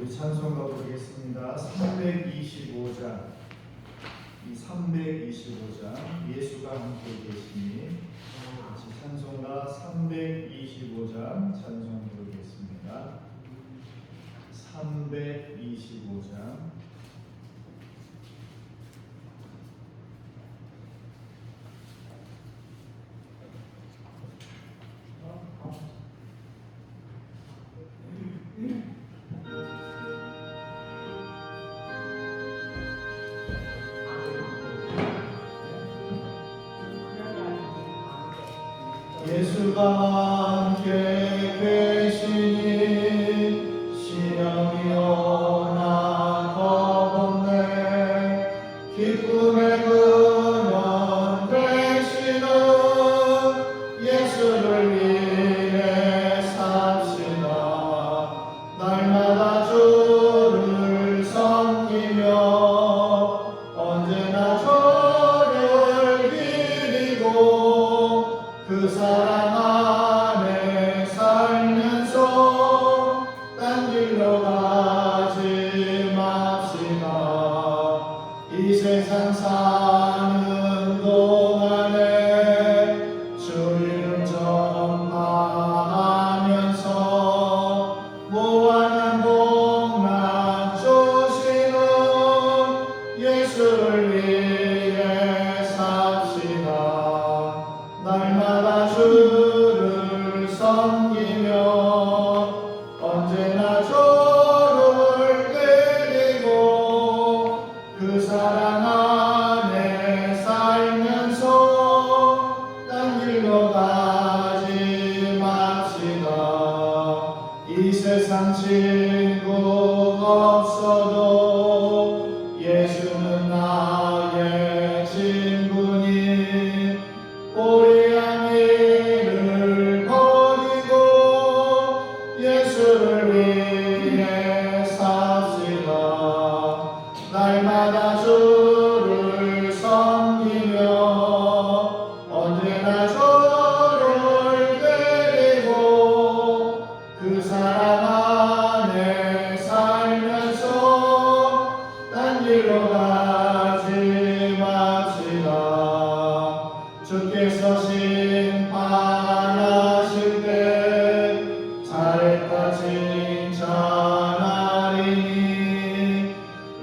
찬송가 부르겠습니다. 325장, 이 325장 예수가 함께 계시니 같이 찬송가 325장 찬송 부르겠습니다. 325장 예수가 함께 계시니 시험이 오나 겁없네. 기쁨의 근원 되시는 예수를 위해 삽시다. 날마다 주를 섬기며 언제나 저를 기리고 그 사랑 안에 살면서 딴 길로 가지 맙시다. 이 세상 사는 동안에 주 이름 전파하면서 무한한 복락 주시는 예수를 위해 삽시다. 날마다 주를 섬기며 언제나 저를 데리고 그 사랑 안에 살면서 딴 길로 가지 맙시다. 이 세상 친구 없어도 예수는 나의 친구니 우리의 일을 버리고 예수를 위해 삽시다. 날마다 주를 섬기며 언제나 저를 데리고 그 사랑 안에 살면서 딴 길로 가지 맙시다. 주께서 심판하실 때 잘했다 칭찬하리니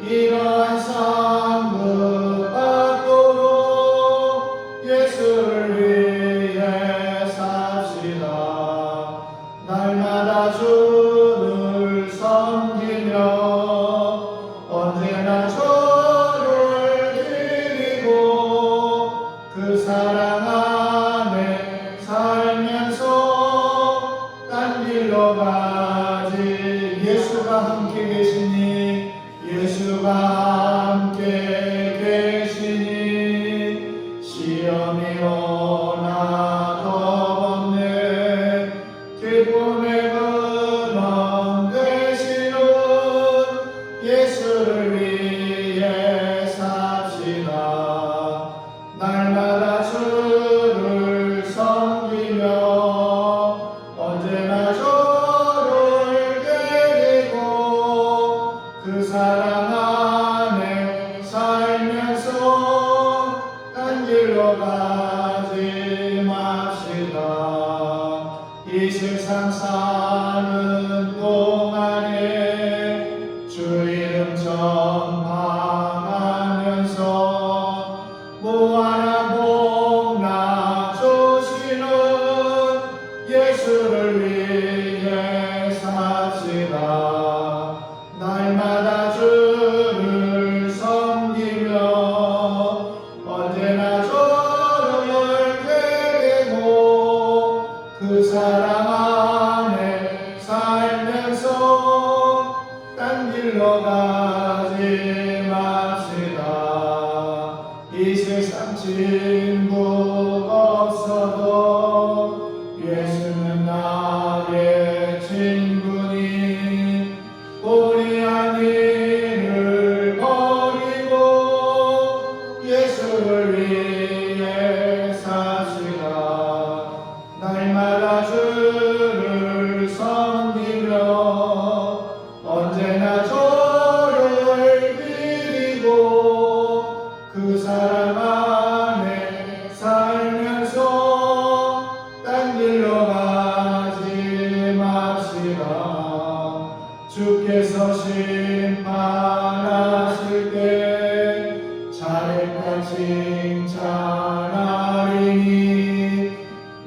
이러한 상급 받도록 예수를 위해 삽시다. 날마다 주를 섬기며 언제나 저를 드리고 그 사랑 안에 살면서 딴 길로 가지. 예수가 함께 계시니 예수가 함께 계시니 시험이 오나 겁없네. 기쁨의 근원 되시는 예수를 위해 삽시다. 날마다 주를 섬기며 언제나 저를 데리고 그 사랑 안에 살면서 딴 길로 가지 맙시다. 이 세상 사는 동안에 주 이름 전파하면서 무한한 복락 주시는 예수를 위해 삽시다. 날마다 주를 섬기며 언제나 저를 데리고 그 사랑 안에 살면서 딴 길로 가지 맙시다. 이 세상 친구 없어도 예수는 나의 친구니 우리한 일을 버리고 예수를 위해 삽시다. 날마다 주를 섬기며 언제나 그 사랑 안에 살면서 딴 길로 가지 맙시다. 주께서 심판하실 때 잘했다 칭찬하리니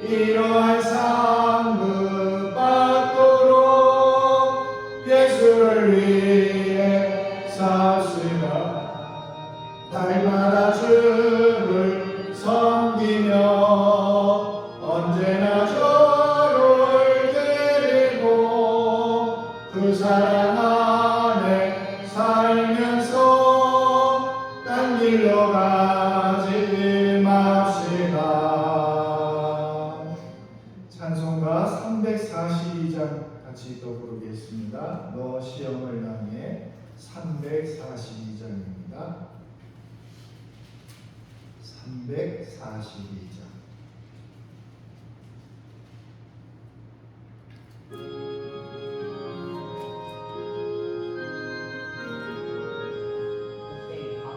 이러한 상급 받도록 예수를 위해 삽시다. 날마다 주를 섬기며 언제나 저를 데리고 그 사랑 안에 살면서 딴 길로 가지 맙시다. 찬송가 342장 같이 또 부르겠습니다. 너 시험을 당해 342장입니다. 342장.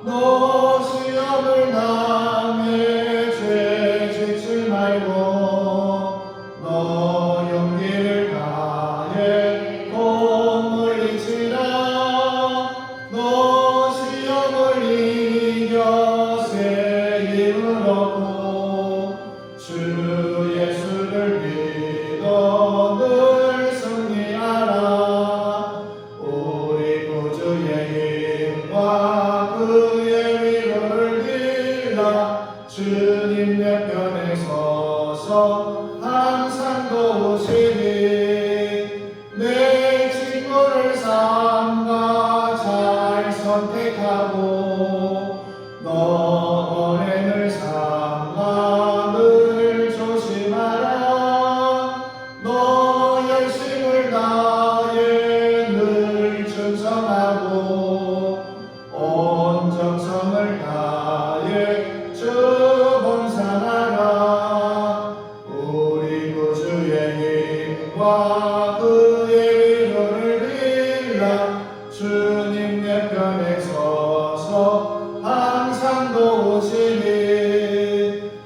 너 시험을 당해 죄 짓지 말고 너 용기를 다해 꼭 물리치라. 너 시험을 이겨 새 힘을 얻고 주 예수를 믿어 늘 승리하라. 우리 구주의 힘과 그의 위로를 빌라. 주님 내 편에 서서 항상 도우시니 내 친구를 삼가 잘 선택하고 너 언행을 삼가 늘 조심하라. 너 열심을 다해 늘 충성하고 온 정성을 다해 주 봉사하라. 우리 구주의 힘과 그의 위로를 빌라. 주님 내 편에 서서 항상 도우시니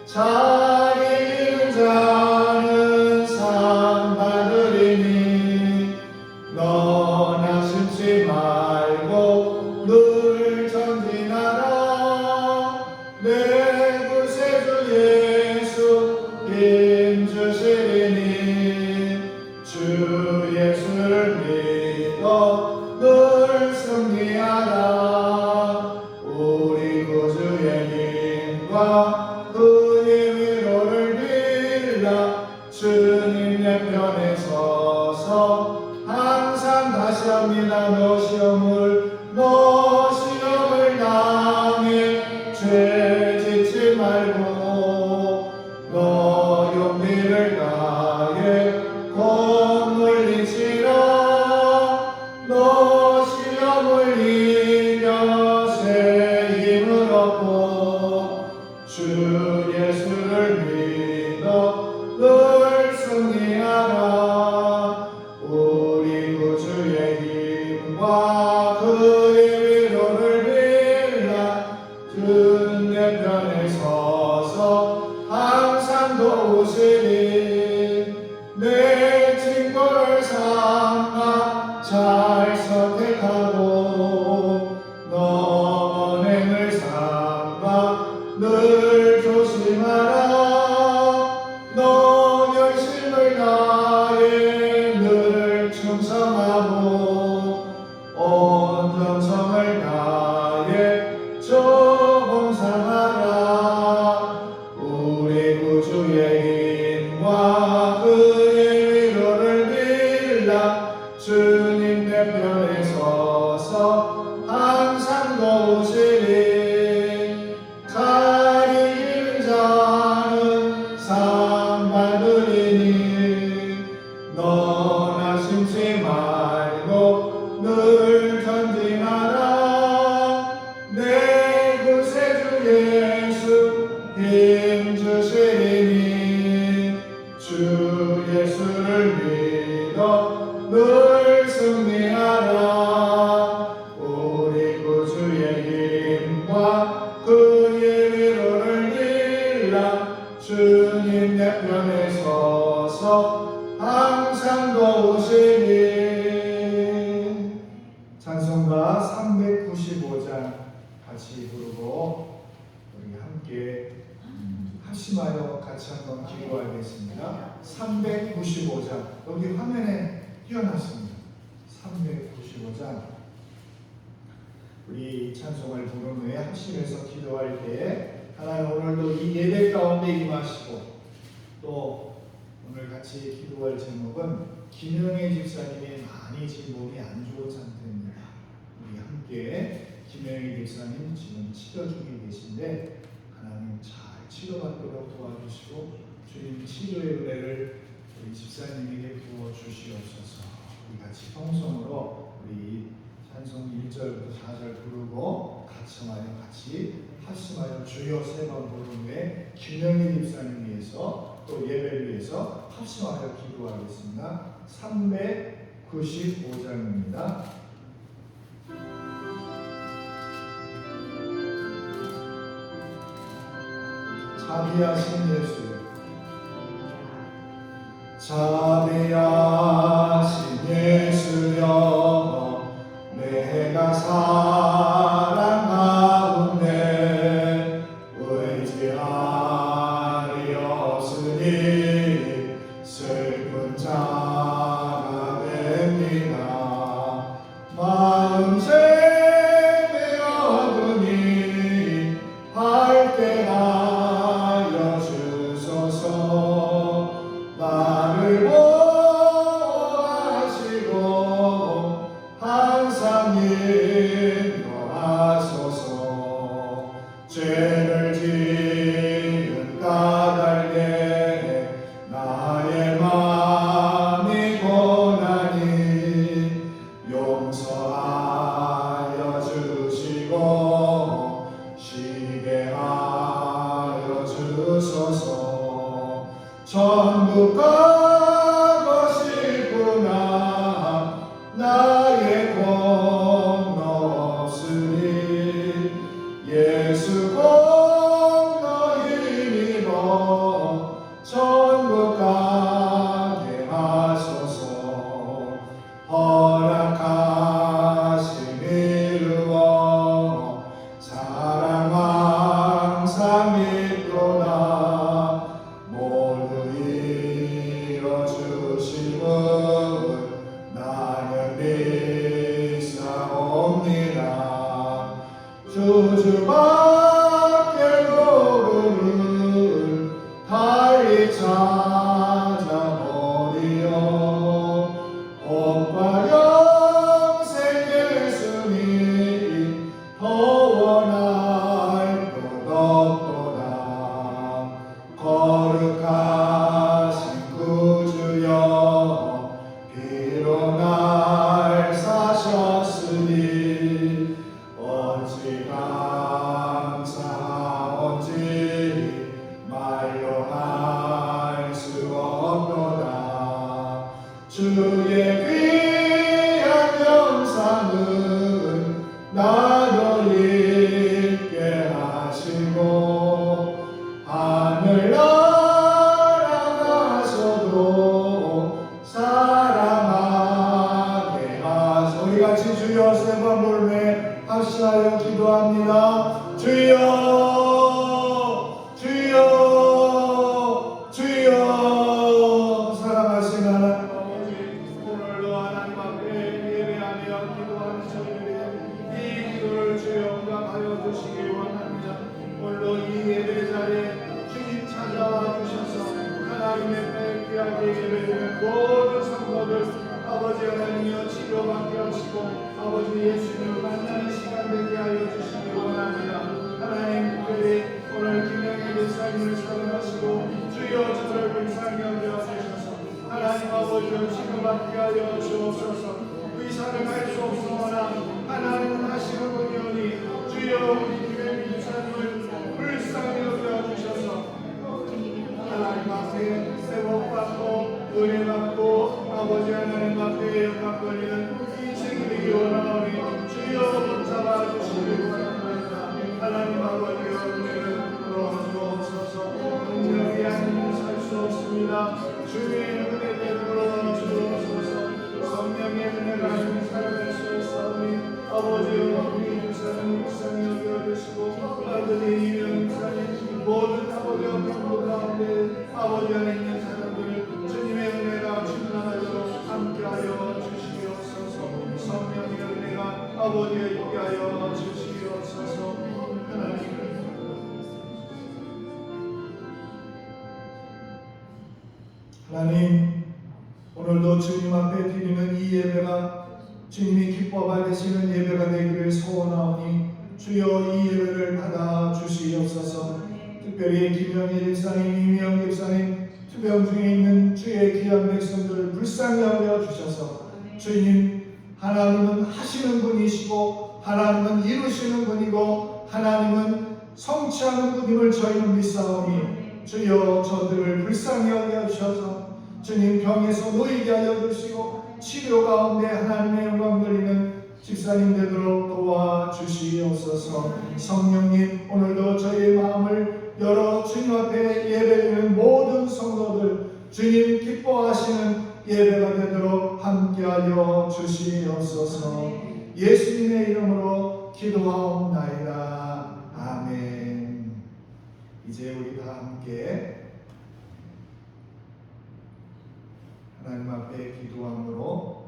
자기 이룬 자는 상 받으리니 너나 심지 말고 늘 전진하라. 내 구세주 예수 힘 주시리니 주 예수를 믿어 늘 승리하라. 우리 구주의 힘과 그의 위로를 빌라. 주님 내 편에 서서 항상 다시 합니다. 너 시험을 당해 죄 짓지 말고 너 용기를 다해 곧 물리치라. 너 시험을 이겨 새 힘을 얻고 주 예수를 믿어 늘 승리하라. 우리 구주의 힘과 그의 위로를 빌라. 주 내 편에 서서 항상 도우시니 내 친구를 삼가 잘 선택하고 너 언행을 삼가 늘 조심하라. 너 열심을 다해 늘 충성하고 온 정성을 다해 주 봉사하라. 내 편에 서서 항상 도우시니. 찬송가 395장 같이 부르고 우리 함께 합심하여 같이 한번 기도하겠습니다. 395장 여기 화면에 띄어놨습니다. 395장 우리 찬송을 부른 후에 합심해서 기도할 때에 하나님 오늘도 이 예배 가운데 임하시고, 또 오늘 같이 기도할 제목은 김영애 집사님이 많이 지금 몸이 안 좋은 상태입니다. 우리 함께 김영애 집사님 지금 치료 중에 계신데 하나님 잘 치료받도록 도와주시고 주님 치료의 은혜를 우리 집사님에게 부어주시옵소서. 우리 같이 통성으로 우리 찬송 1절부터 4절 부르고 같이 합심하여 주여 3번 부른 후에 김영희 집사님 위해서 또 예배를 위해서 합심하여 기도하겠습니다. 395장입니다. 자비하신 예수, 자비하신 예수여, 내가 사랑 가운데 의지하리었으니 슬픈 자가 됩니다. 마음 세매어두니 밝게 하여 주소서. 나를 보호하시고 항상 인도하소서. 죄를 지은 까닭에 나의 마음이 고나니 용서하여 주시고 쉬게 하여 주소서. 천국 가고 싶구나 나의 공로 없으니 예수 공로 힘입어 천국 가게 하소서. 허락하심 이루어 사랑 항상 믿도다. 모두 이뤄주심은 나는 믿사옵니다. 주밖에 모르는 달리 찾아보리요. 복과 영생 예수님 더 원할 것 없도다. 거룩하신 구주여, 비로 날 사셨으니 어찌 감사한지 말로 할 수 없도다. 주의 귀한 영상은 나도 잊게 하시고 하늘 날아가서도 사랑하게 하소서. 우리 같이 주여 3번 부르며 합심하여 기도합니다. 주여 주여 주여. 사랑하신 하나님 아버지, 오늘도 하나님 앞에 예배하며 기도하는 저희들의 이 기도를 주여 응답하여 주시기 원합니다. 오늘도 이 예배 자리에 주님 찾아와 주셔서 하나님의 귀하게 예배드리는 모든 성도들 아버지 하나님이여 치료받게 하시고 아버지 예수님을 만나는 시간 되게 하여 주시기 원합니다. 하나님 특별히 오늘 김영애 집사님을 사랑하시고 주여 저를 불쌍히 여겨 주셔서 하나님 아버지를 치료받게 하여 주옵소서. 의사를 갈 수 없사오나 하나님은 하시는군요니 주여 우리 김영애 집사님을 불쌍히 여겨 주셔서 하나님 앞에 회복받고 은혜받고 아버지 하나님 앞에 영광 돌리는 이 책임이기 원하오니 주여 붙잡아 주시기 원합니다. 하나님 아버지의 은혜를 풀어 주옵소서. 은혜를 위한 살 수 하나님, 오늘도 주님 앞에 드리는 이 예배가 주님이 기뻐 받으시는 예배가 되기를 소원하오니 주여 이 예배를 받아 주시옵소서. 특별히 김영희 집사님, 이미영 집사님, 투병 중에 있는 주의 귀한 백성들을 불쌍히 여겨 주셔서 주님, 하나님은 하시는 분이시고 하나님은 이루시는 분이고 하나님은 성취하는 분임을 저희는 믿사오니 주여 저들을 불쌍히 여겨 주셔서 주님 병에서 놓이게 하여 주시고 치료 가운데 하나님의 영광 돌리는 집사님 되도록 도와주시옵소서. 성령님, 오늘도 저희의 마음을 열어 주님 앞에 예배드리는 모든 성도들 주님 기뻐하시는 예배가 되도록 함께하여 주시옵소서. 예수님의 이름으로 기도하옵나이다. 아멘. 이제 우리 다 함께 하나님 앞에 기도함으로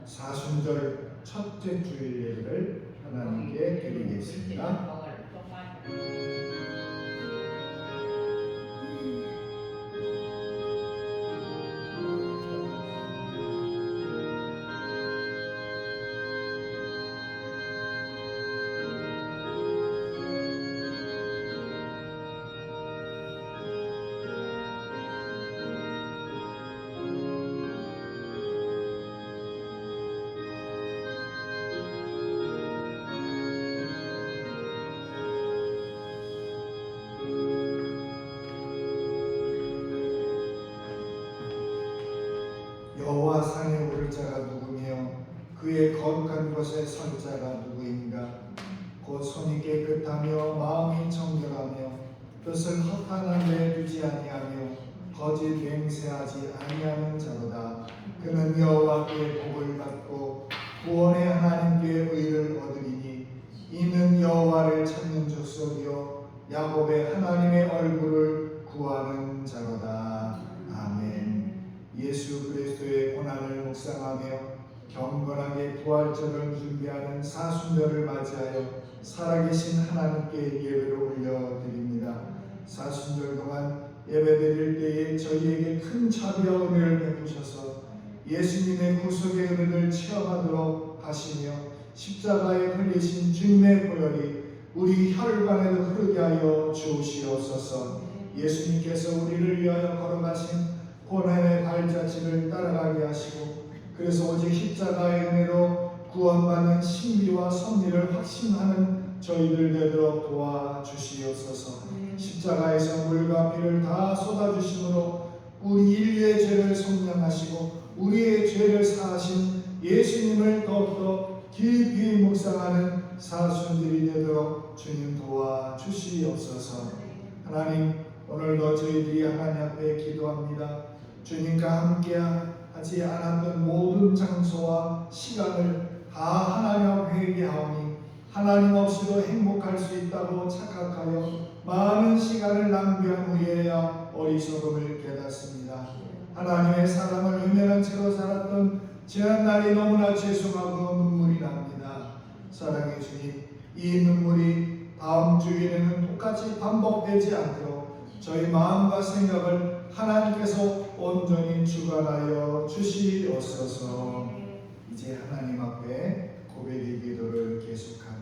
사순절 첫째 주일 예배를 하나님께 드리겠습니다. 여호와 산에 오를 자가 누구며 그의 거룩한 곳에 설 자가 누구인가? 곧 손이 깨끗하며 마음이 정결하며 뜻을 허탄한 데 두지 아니하며 거짓 맹세하지 아니하는 자로다. 그는 여호와께 복을 받고 구원의 하나님께 의를 얻으리니 이는 여호와를 찾는 족속이요 야곱의 하나님의 얼굴을 구하는 자로다. 아멘. 예수 그리스도의 고난을 묵상하며 경건하게 부활절을 준비하는 사순절을 맞이하여 살아계신 하나님께 예배를 올려드립니다. 사순절 동안 예배드릴 때에 저희에게 큰 자비와 은혜를 베푸셔서 예수님의 구속의 은혜를 체험하도록 하시며 십자가에 흘리신 주님의 보혈이 우리 혈관에도 흐르게 하여 주시옵소서. 예수님께서 우리를 위하여 걸어가신 고난의 발자취를 따라가게 하시고 그래서 오직 십자가의 은혜로 구원받는 신비와 섭리를 확신하는 저희들 되도록 도와주시옵소서. 십자가에서 물과 피를 다 쏟아주심으로 우리 인류의 죄를 속량하시고 우리의 죄를 사하신 예수님을 더욱더 깊이 묵상하는 사순들이 되도록 주님 도와주시옵소서. 하나님, 오늘도 저희들이 하나님 앞에 기도합니다. 주님과 함께 하지 않았던 모든 장소와 시간을 다 하나님 앞에 회개하오니 하나님 없이도 행복할 수 있다고 착각하여 많은 시간을 낭비한 후에야 어리석음을 깨닫습니다. 하나님의 사랑을 외면한 채로 살았던 지난날이 너무나 죄송하고 눈물이 납니다. 사랑의 주님, 이 눈물이 다음 주일에는 똑같이 반복되지 않도록 저희 마음과 생각을 하나님께서 온전히 주관하여 주시옵소서. 이제 하나님 앞에 고백의 기도를 계속합니다.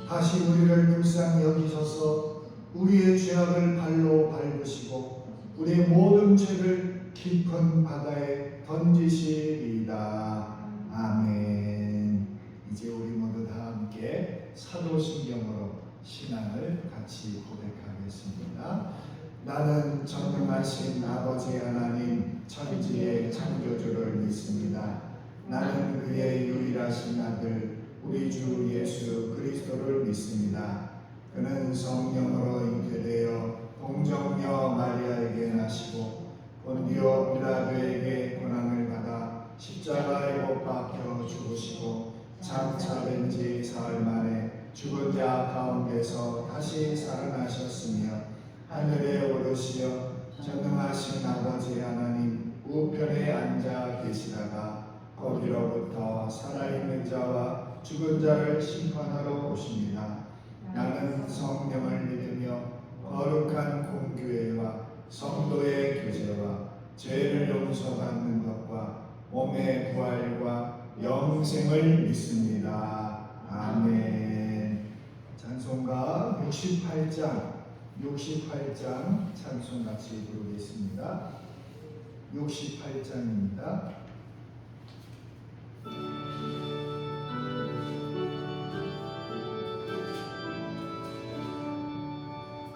다시 우리를 불쌍히 여기셔서 우리의 죄악을 발로 밟으시고 우리의 모든 죄를 깊은 바다에 던지시리이다. 아멘. 이제 우리 모두 다 함께 사도신경으로 신앙을 같이 고백하겠습니다. 나는 전능하신 아버지 하나님 천지의 창조주를 믿습니다. 나는 그의 유일하신 아들 우리 주 예수 그리스도를 믿습니다. 그는 성령으로 잉태되어 동정녀 마리아에게 나시고 본디오 빌라도에게 고난을 받아 십자가에 못 박혀 죽으시고 장차된 지 사흘 만에 죽은 자 가운데서 다시 살아나셨으며 하늘에 오르시어 전능하신 아버지 하나님 우편에 앉아 계시다가 거기로부터 살아있는 자와 죽은 자를 심판하러 오십니다. 나는 성령을 믿으며 거룩한 공교회와 성도의 교제와 죄를 용서받는 것과 몸의 부활과 영생을 믿습니다. 아멘. 찬송가 68장 찬송 같이 부르겠습니다. 68장입니다.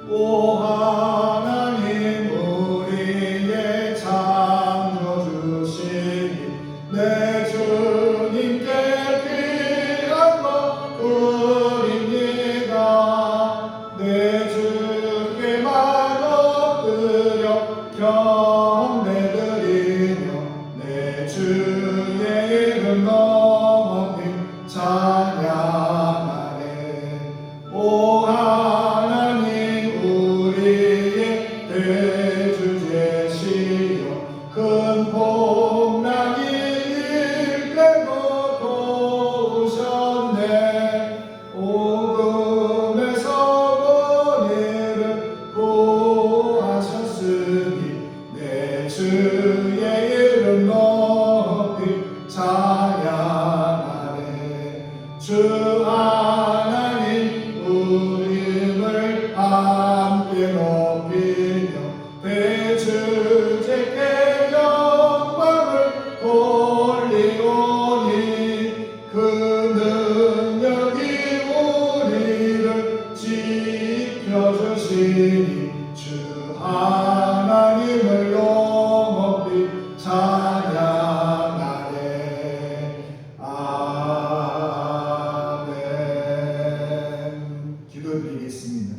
오 하나님 우리의 창조주시니 내 주님께 귀한 것 드립니다. 내 주께만 엎드려 경배드리며 내 주의 이름 높이 찬양하네. 오 하나님 우리의 대주제시여 큰 풍랑이 일 때도 도우셨네. 오금에서 우리를 구하셨으니 내 주의 이름 높이 찬양하네. 주 하나님 우리를 함께 높이며 대주제께 영광을 돌리오니 그 능력이 우리를 지켜주시니 주 하나님을 높이 찬양하네. 아멘. 기도드리겠습니다.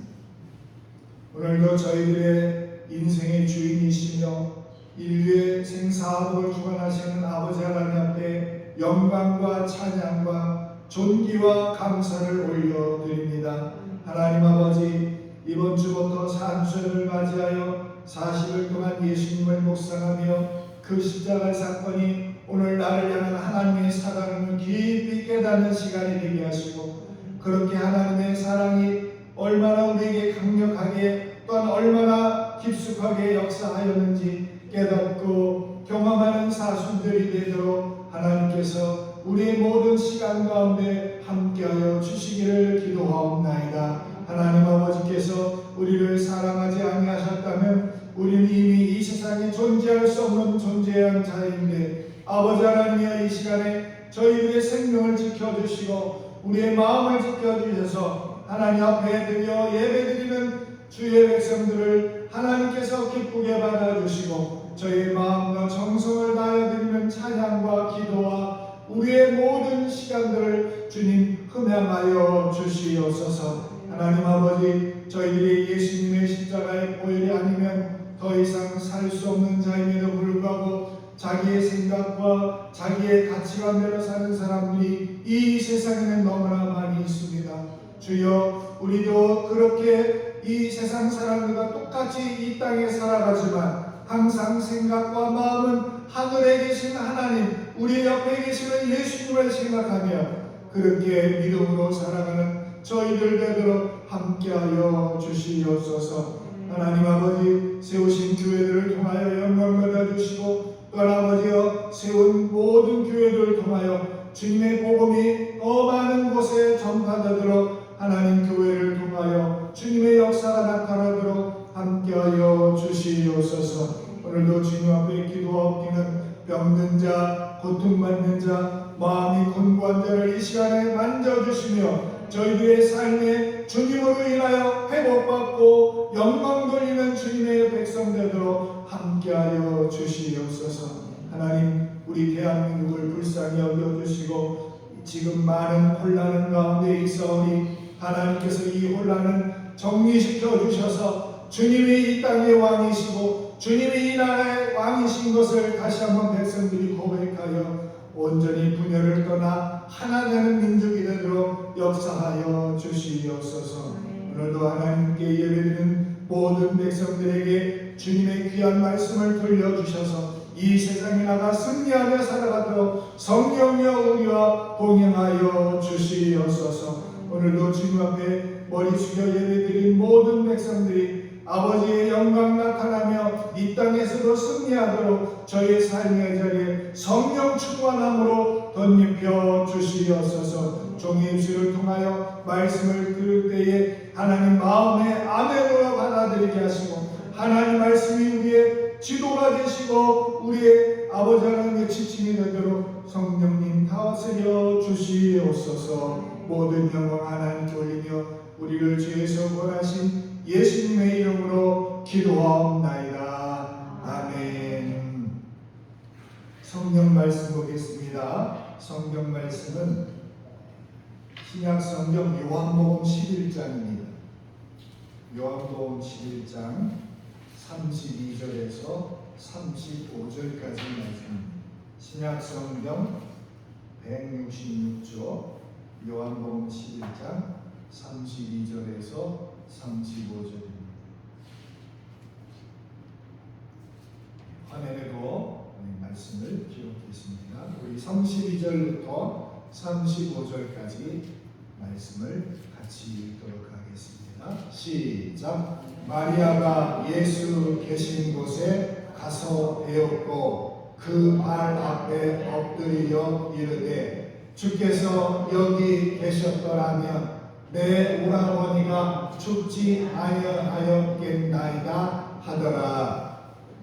오늘도 저희들의 인생의 주인이시며 인류의 생사복을 주관하시는 아버지 하나님 앞에 영광과 찬양과 존귀와 감사를 올려드립니다. 하나님 아버지, 이번 주부터 산수를 맞이하여 40일 동안 예수님을 묵상하며 그 십자가 사건이 오늘 나를 향한 하나님의 사랑을 깊이 깨닫는 시간이 되게 하시고, 그렇게 하나님의 사랑이 얼마나 우리에게 강력하게 또한 얼마나 깊숙하게 역사하였는지 깨닫고 경험하는 사순들이 되도록 하나님께서 우리의 모든 시간 가운데 함께하여 주시기를 기도하옵나이다. 하나님 아버지께서 우리를 사랑하지 아니하셨다면 우리는 이미 이 세상에 존재할 수 없는 존재한 자인데, 아버지 하나님이여 이 시간에 저희들의 생명을 지켜주시고 우리의 마음을 지켜주셔서 하나님 앞에 드려 예배드리는 주의 백성들을 하나님께서 기쁘게 받아주시고 저희의 마음과 정성을 다하여 드리는 찬양과 기도와 우리의 모든 시간들을 주님 흠양하여 주시옵소서. 하나님 아버지, 저희들이 예수님의 십자가의 보혈이 아니면 더 이상 살 수 없는 자임에도 불구하고 자기의 생각과 자기의 가치관대로 사는 사람들이 이 세상에는 너무나 많이 있습니다. 주여, 우리도 그렇게 이 세상 사람들과 똑같이 이 땅에 살아가지만 항상 생각과 마음은 하늘에 계신 하나님, 우리 옆에 계시는 예수님을 생각하며 그렇게 믿음으로 살아가는 저희들 되도록 함께하여 주시옵소서. 하나님 아버지, 세우신 교회들을 통하여 영광 받아주시고 또한 아버지여 세운 모든 교회들을 통하여 주님의 복음이 더 많은 곳에 전파되도록 하나님 교회를 통하여 주님의 역사가 나타나도록 함께하여 주시옵소서. 오늘도 주님 앞에 기도하옵기는 병든 자, 고통받는 자, 마음이 곤고한 자를 이 시간에 만져주시며 저희들의 삶에 주님으로 인하여 회복받고 영광 돌리는 주님의 백성 되도록 함께하여 주시옵소서. 하나님, 우리 대한민국을 불쌍히 여겨주시고 지금 많은 혼란 가운데 있어오니 하나님께서 이 혼란을 정리시켜 주셔서 주님이 이 땅의 왕이시고 주님이 이 나라의 왕이신 것을 다시 한번 백성들이 고백하여 온전히 분열을 떠나 하나 되는 민족이 되도록 역사하여 주시옵소서. 오늘도 하나님께 예배드리는 모든 백성들에게 주님의 귀한 말씀을 들려주셔서 이 세상에 나가 승리하며 살아가도록 성령여 우리와 동행하여 주시옵소서. 오늘도 주님 앞에 머리 숙여 예배드린 모든 백성들이 아버지의 영광 나타나며 이 땅에서도 승리하도록 저희의 삶의 자리에 성령 충만함으로 덧입혀 주시옵소서. 종의 입술을 통하여 말씀을 들을 때에 하나님 마음에 아멘으로 받아들이게 하시고 하나님 말씀이 우리의 지도가 되시고 우리의 아버지 하나님의 지침이 되도록 성령님 다스려 주시옵소서. 모든 영광 하나님께 올리며 우리를 죄에서 구원하신 예수님의 이름으로 기도하옵나이다. 아멘. 성경 말씀 보겠습니다. 성경 말씀은 신약 성경 요한복음 11장입니다. 요한복음 11장 32절에서 35절까지 말씀입니다. 신약 성경 166조 요한복음 11장 32절에서 35절입니다. 화면에도 말씀을 기록했습니다. 우리 32절부터 35절까지 말씀을 같이 읽도록 하겠습니다. 시작. 마리아가 예수 계신 곳에 가서 배웠고 그 발 앞에 엎드려 이르되 주께서 여기 계셨더라면 내 오라버니가 죽지 아니하였겠나이다 하더라.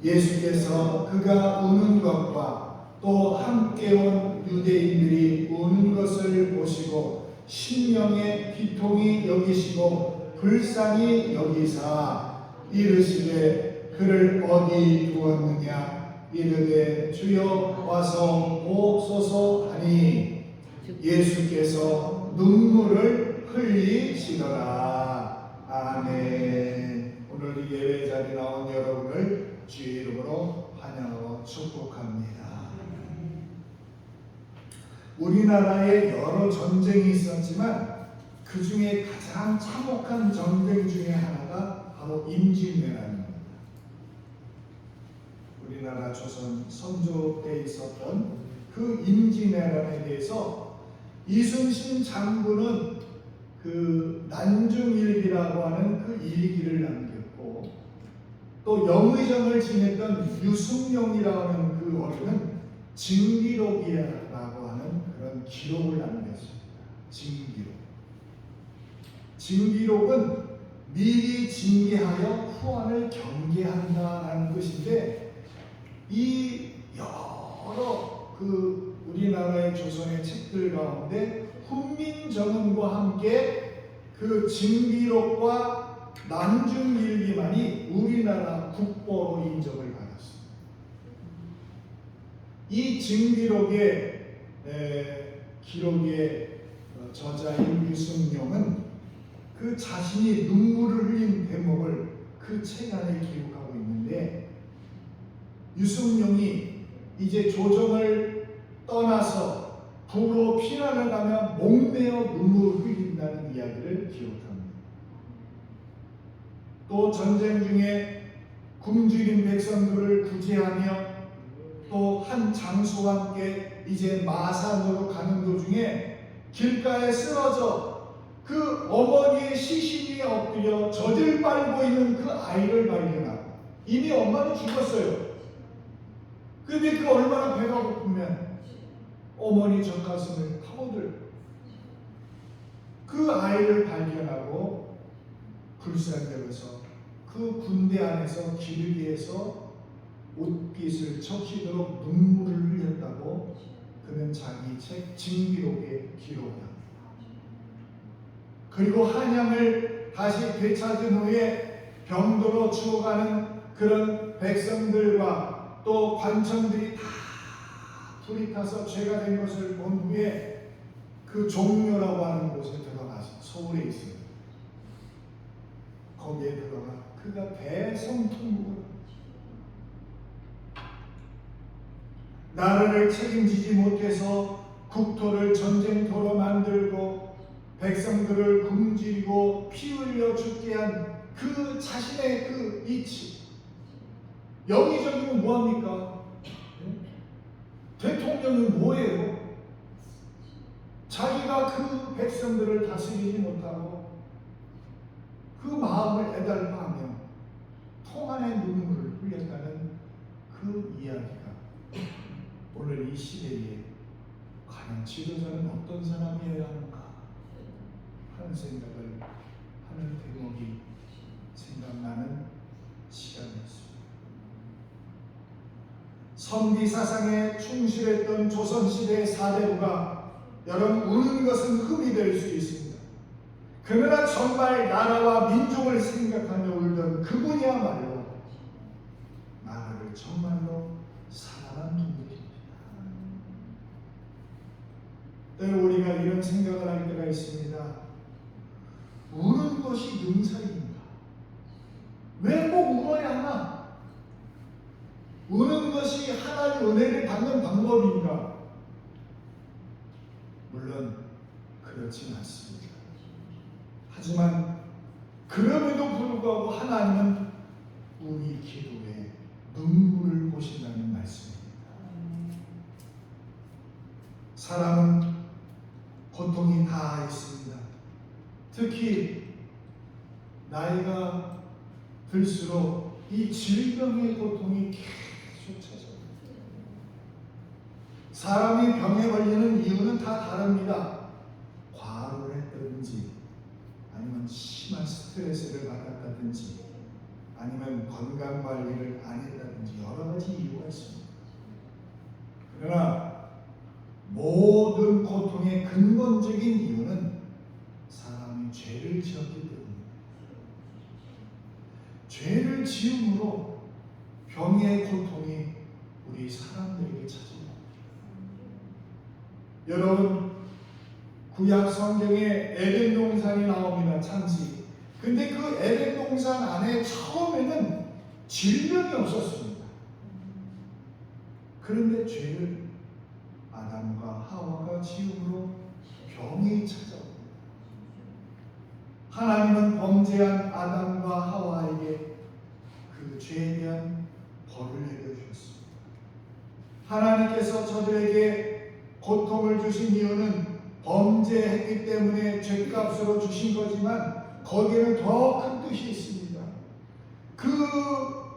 예수께서 그가 우는 것과 또 함께 온 유대인들이 우는 것을 보시고 심령의 비통이 여기시고 불쌍히 여기사 이르시되 그를 어디 두었느냐 이르되 주여 와서 보소서 하니 예수께서 눈물을 흘리시더라. 아멘. 오늘 이 예배 자리에 나온 여러분을 주의 이름으로 환영하고 축복합니다. 우리나라에 여러 전쟁이 있었지만 그 중에 가장 참혹한 전쟁 중에 하나가 바로 임진왜란입니다. 우리나라 조선 선조 때 있었던 그 임진왜란에 대해서 이순신 장군은 그 난중일기라고 하는 그 일기를 남겼고 또 영의정을 지냈던 유승룡이라고 하는 그 어른은 징기록이라고 하는 그런 기록을 남겼습니다. 징기록은 미리 징계하여 후한을 경계한다라는 뜻인데 이 여러 그 우리나라의 조선의 책들 가운데 훈민정음과 함께 그 징기록과 난중일기만이 우리나라 국보로 인정을 받았습니다. 이 징기록의 기록의 저자인 유승룡은 그 자신이 눈물을 흘린 대목을 그 책 안에 기록하고 있는데 유승룡이 이제 조정을 떠나서 부로 피난을 가면 목매어 눈물을 흘린다는 이야기를 기록합니다. 또 전쟁 중에 굶주린 백성들을 구제하며 또 한 장수와 함께 이제 마산으로 가는 도중에 길가에 쓰러져 그 어머니의 시신이 엎드려 젖을 빨고 있는 그 아이를 발견하고 이미 엄마는 죽었어요. 근데 그 얼마나 배가 고프면 어머니 젖가슴을 파고들 그 아이를 발견하고 불쌍되어서 그 군대 안에서 기르기에서 옷깃을 적시도록 눈물을 흘렸다고 그는 자기 책 징기록에 기록합니다. 그리고 한양을 다시 되찾은 후에 병도로 죽어가는 그런 백성들과 또 관청들이 다 불이 타서 죄가 된 것을 본 후에 그 종묘라고 하는 곳에 들어가서 서울에 있습니다. 거기에 들어가 그가 대성통곡을 나라를 책임지지 못해서 국토를 전쟁터로 만들고 백성들을 굶주리고 피 흘려 죽게 한 그 자신의 그 이치, 영의적이면 뭐합니까? 대통령은 뭐예요? 자기가 그 백성들을 다스리지 못하고 그 마음을 애달파하며 통 안에 눈물을 흘렸다는 그 이야기가 오늘 이 시대에 과연 지도자는 어떤 사람이어야 하는가 하는 생각을 하는 대목이 생각나는 시간이었습니다. 선비사상에 충실했던 조선시대의 사대부가 여러분 우는 것은 흠이 될 수 있습니다. 그러나 정말 나라와 민족을 생각하며 울던 그분이야말로 나라를 정말로 사랑한 분들입니다. 때로 우리가 이런 생각을 할 때가 있습니다. 우는 것이 능사입니다. 왜 꼭 울어야 하나? 우는 것이 하나님의 은혜를 받는 방법인가? 물론 그렇진 않습니다. 하지만 그럼에도 불구하고 하나님은 우리 기도에 눈물을 보신다는 말씀입니다. 사람은 고통이 다 있습니다. 특히 나이가 들수록 이 질병의 고통이 계속 찾아옵니다. 사람이 병에 걸리는 이유는 다 다릅니다. 과로를 했다든지 아니면 심한 스트레스를 받았다든지 아니면 건강관리를 안 했다든지 여러 가지 이유가 있습니다. 그러나 모든 고통의 근본적인 이유는 사람이 죄를 지었기 때문입니다. 죄를 지음으로 병의 고통이 우리 사람들에게 찾아옵니다. 여러분, 구약 성경에 에덴 동산이 나옵니다. 창세기. 근데 그 에덴 동산 안에 처음에는 질병이 없었습니다. 그런데 죄를 아담과 하와가 지음으로 병이 찾아옵니다. 하나님은 범죄한 아담과 하와에게 그 죄에 대한 벌을 내려주셨습니다. 하나님께서 저들에게 고통을 주신 이유는 범죄했기 때문에 죄값으로 주신 거지만 거기에는 더 큰 뜻이 있습니다. 그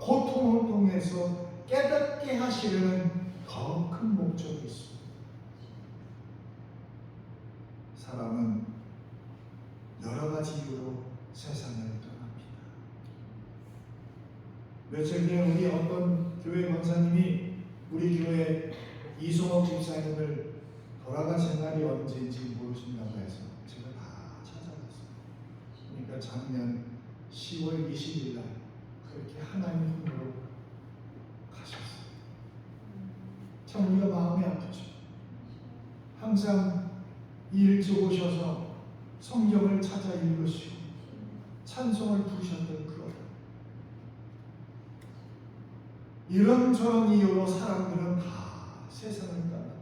고통을 통해서 깨닫게 하시려는 더 큰 목적이 있습니다. 사람은 여러 가지 이유로 세상을 떠납니다. 며칠 전에 우리 어떤 교회 권사님이 우리 교회 이송옥 집사님을 돌아가신 날이 언제인지 모르신다고 해서 제가 다 찾아봤어요. 그러니까 작년 10월 20일 날 그렇게 하나님 품으로 가셨어요. 참 우리가 마음이 아프죠. 항상 일찍 오셔서 성경을 찾아 읽으시고 찬송을 부르셨던 그 어른. 이런저런 이유로 사람들은 다 세상을 떠납니다.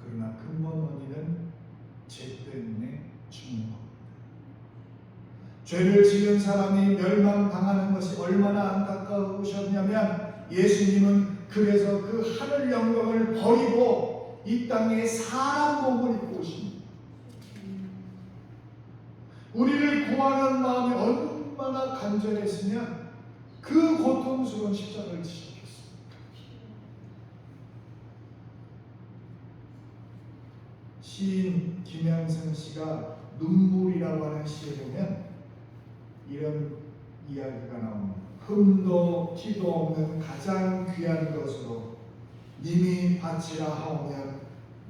그러나 근본 원인은 죄 때문에 죽는 겁니다. 죄를 지은 사람이 멸망당하는 것이 얼마나 안타까우셨냐면 예수님은 그래서 그 하늘 영광을 버리고 이 땅에 사람 몸을 입고 오십니다. 우리를 구하는 마음이 얼마나 간절했으면 그 고통스러운 십자가를 지셨겠습니다. 시인 김양승 씨가 눈물이라고 하는 시에 보면 이런 이야기가 나옵니다. 흠도 티도 없는 가장 귀한 것으로 님이 바치라 하오면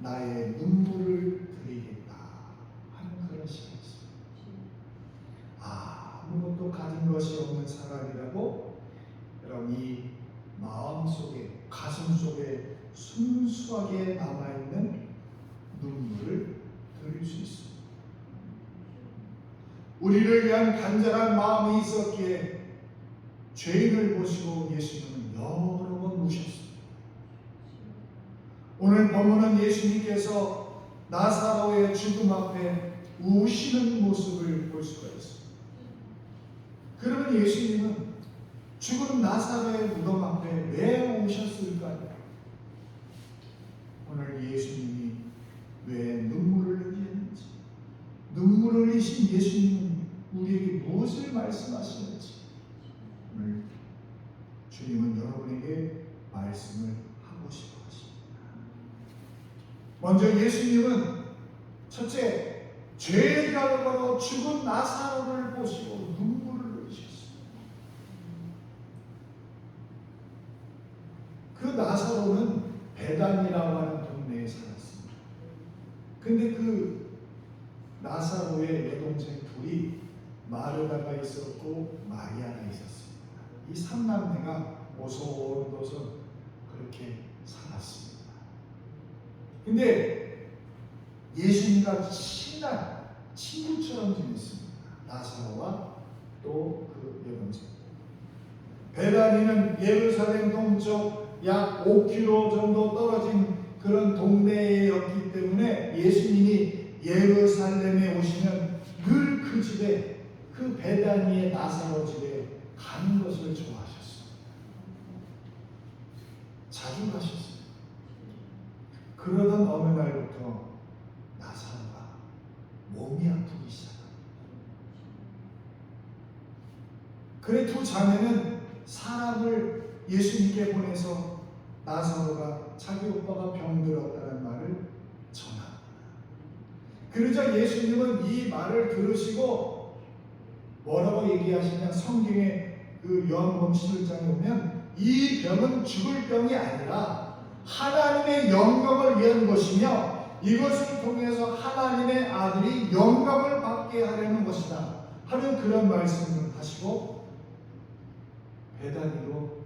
나의 눈물을 드리겠다. 아무것도 가진 것이 없는 사람이라도 여러분 이 마음속에 가슴 속에 순수하게 남아있는 눈물을 흘릴 수 있습니다. 우리를 위한 간절한 마음이 있었기에 죄인을 보시고 예수님은 여러 번 우셨습니다. 오늘 본문은 예수님께서 나사로의 죽음 앞에 우시는 모습을 볼 수가 있습니다. 그러면 예수님은 죽은 나사로의 무덤 앞에 왜 오셨을까요? 오늘 예수님이 왜 눈물을 흘리는지, 눈물을 흘리신 예수님은 우리에게 무엇을 말씀하시는지 오늘 주님은 여러분에게 말씀을 하고 싶어 하십니다. 먼저 예수님은 첫째, 죄의 결과로 죽은 나사로를 보시고 눈물을 흘리셨습니다. 그 나사로는 베단이라고 하는 동네에 살았습니다. 근데 그 나사로의 여동생 둘이 마르다가 있었고 마리아가 있었습니다. 이 삼남매가 오손도손 그렇게 살았습니다. 근데 예수님과 친한 친구처럼 지냈습니다. 나사로와 또 그 여동생. 베다니는 예루살렘 동쪽 약 5km 정도 떨어진 그런 동네였기 때문에 예수님이 예루살렘에 오시면 늘 그 집에, 그 베다니의 나사로 집에 가는 것을 좋아하셨습니다. 자주 가셨어요. 그러던 어느 날부터 나사로가 몸이 아프기 시작합니다. 그래 두 자매는 사람을 예수님께 보내서 나사로가 자기 오빠가 병들었다는 말을 전합니다. 그러자 예수님은 이 말을 들으시고 뭐라고 얘기하시냐, 성경에 그 요한복음 11장에 보면 이 병은 죽을 병이 아니라 하나님의 영광을 위한 것이며 이것을 통해서 하나님의 아들이 영광을 받게 하려는 것이다 하는 그런 말씀을 하시고 베다니로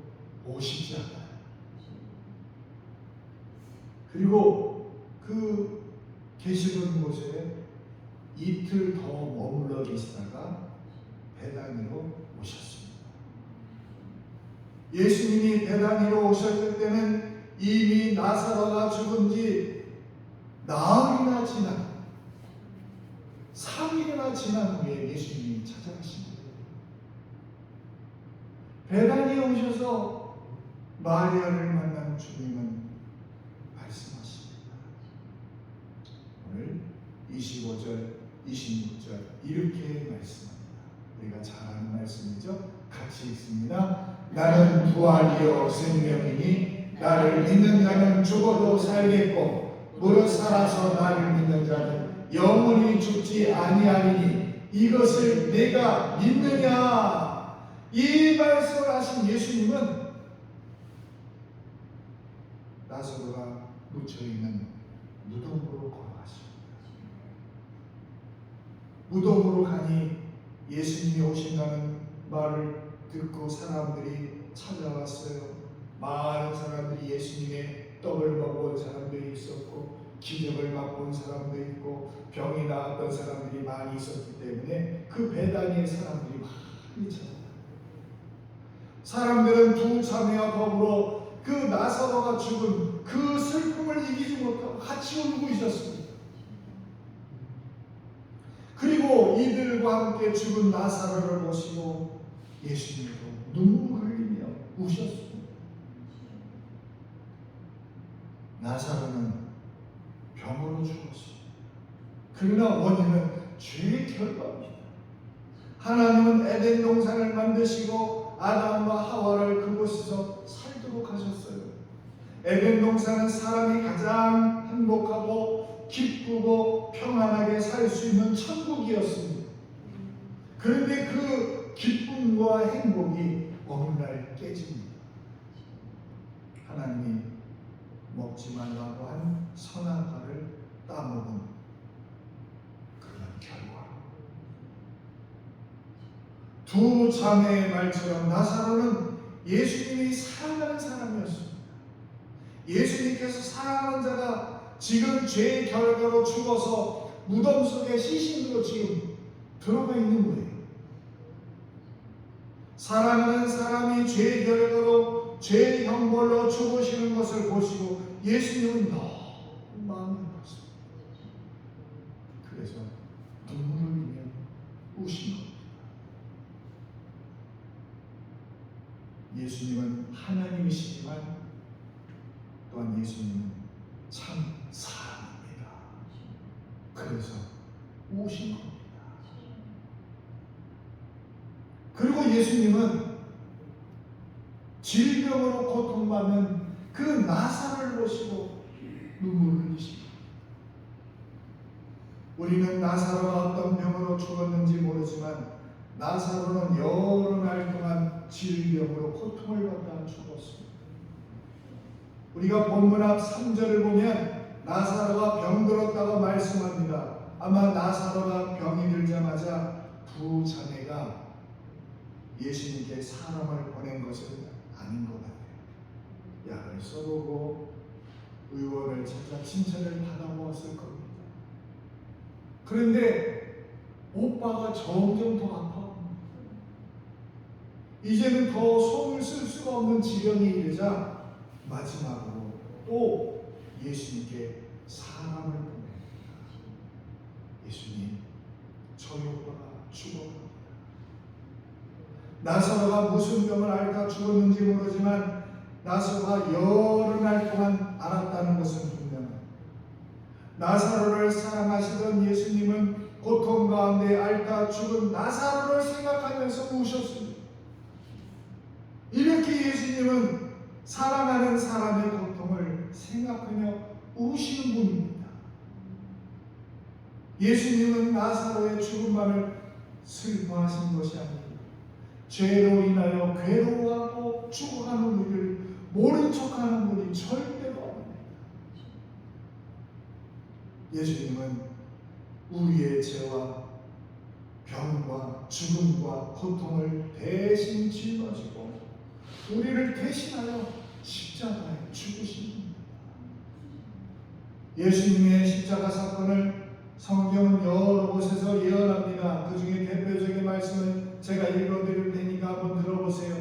오시지 않아요. 그리고 그 계시던 곳에 이틀 더 머물러 계시다가 베다니로 오셨습니다. 예수님이 베다니로 오셨을 때는 이미 나사로가 죽은 지 나흘이나 지난 3일이나 지난 후에 예수님이 찾아가십니다. 베다니에 오셔서 마리아를 만난 주님은 말씀하십니다. 오늘 25절, 26절 이렇게 말씀합니다. 우리가 잘 아는 말씀이죠. 같이 읽습니다. 나는 부활이요 생명이니 나를 믿는 자는 죽어도 살겠고 무릇 살아서 나를 믿는 자는 영원히 죽지 아니하리니 이것을 내가 믿느냐. 이 말씀을 하신 예수님은 나사로가 묻혀있는 무덤으로 걸어가십니다. 무덤으로 가니 예수님이 오신다는 말을 듣고 사람들이 찾아왔어요. 많은 사람들이 예수님의 떡을 먹은 사람들이 있었고 기적을 맛본 사람도 있고 병이 나았던 사람들이 많이 있었기 때문에 그 베다니의 사람들이 많이 찾아왔어요. 사람들은 두 자매와 더불어 그 나사로가 죽은 그 슬픔을 이기지 못하고 같이 울고 있었습니다. 그리고 이들과 함께 죽은 나사로를 모시고 예수님도 눈물 흘리며 우셨습니다. 나사로는 병으로 죽었습니다. 그러나 원인은 죄의 결과입니다. 하나님은 에덴 동산을 만드시고 아담과 하와를 그곳에서 살도록 하셨어요. 에덴 동산은 사람이 가장 행복하고 기쁘고 평안하게 살 수 있는 천국이었습니다. 그런데 그 기쁨과 행복이 어느 날 깨집니다. 하나님이 먹지 말라고 한 선악과를 따먹은 그런 결과. 두 자매의 말처럼 나사로는 예수님이 사랑하는 사람이었습니다. 예수님께서 사랑하는 자가 지금 죄의 결과로 죽어서 무덤 속에 시신으로 지금 들어가 있는 거예요. 사랑하는 사람이 죄의 결과로 죄의 형벌로 죽으시는 것을 보시고 예수님은 너무 마음이 아팠습니다. 그래서 눈물을 흘리며 우신 겁니다. 예수님은 하나님이시지만 또한 예수님은 참 사람입니다. 그래서 우신 겁니다. 그리고 예수님은 질병으로 고통받는 그 나사로를 보시고 눈물을 흘리십니다. 우리는 나사로가 어떤 병으로 죽었는지 모르지만 나사로는 여러 날 동안 질병으로 고통을 받다 죽었습니다. 우리가 본문 앞 3절을 보면 나사로가 병들었다고 말씀합니다. 아마 나사로가 병이 들자마자 두 자매가 예수님께 사람을 보낸 것은 아닌 것 같아요. 약을 써보고 의원을 찾아 칭찬을 받아보았을 겁니다. 그런데 오빠가 점점 더 아파옵니다. 이제는 더 손을 쓸 수가 없는 지경이 이르자 마지막으로 또 예수님께 사람을 보냅니다. 예수님, 저희 오빠가 죽어갑니다. 나사로가 무슨 병을 앓다 죽었는지 모르지만 나사로가 여러 날 동안 앓았다는 것은 분명합니다. 나사로를 사랑하시던 예수님은 고통 가운데 앓다 죽은 나사로를 생각하면서 우셨습니다. 이렇게 예수님은 사랑하는 사람의 고통을 생각하며 우시는 분입니다. 예수님은 나사로의 죽음만을 슬퍼하신 것이 아닙니다. 죄로 인하여 괴로워하고 죽어가는 우리를 모른 척하는 분이 절대로 없습니다. 예수님은 우리의 죄와 병과 죽음과 고통을 대신 짊어지고 우리를 대신하여 십자가에 죽으십니다. 예수님의 십자가 사건을 성경은 여러 곳에서 예언합니다. 그 중에 대표적인 말씀을 제가 읽어드릴 테니까 한번 들어보세요.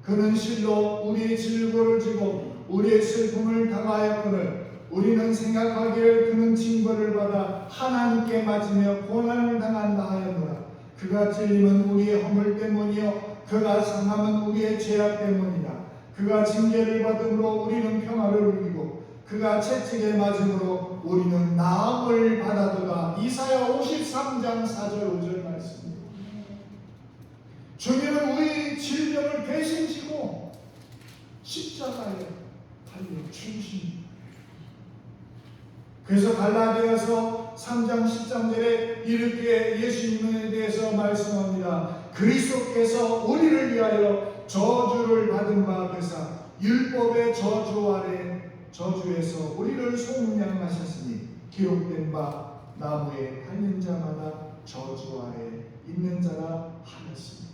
그는 실로 우리의 질고를 지고 우리의 슬픔을 당하였거늘 우리는 생각하기를 그는 징벌을 받아 하나님께 맞으며 고난을 당한다 하였노라. 그가 찔림은 우리의 허물 때문이요 그가 상함은 우리의 죄악 때문이다. 그가 징계를 받음으로 우리는 평화를 누리고 그가 채찍에 맞음으로 우리는 나음을 받아도다. 이사야 53장 4절 5절 말씀입니다. 주님은 우리 질병을 대신 지고 십자가에 달려 죽으십니다. 그래서 갈라디아서 3장 13절에 이렇게 예수님에 대해서 말씀합니다. 그리스도께서 우리를 위하여 저주를 받은 바 되사 율법의 저주 아래 저주에서 우리를 속량하셨으니 기록된 바 나무에 달린 자마다 저주 아래 있는 자라 하였습니다.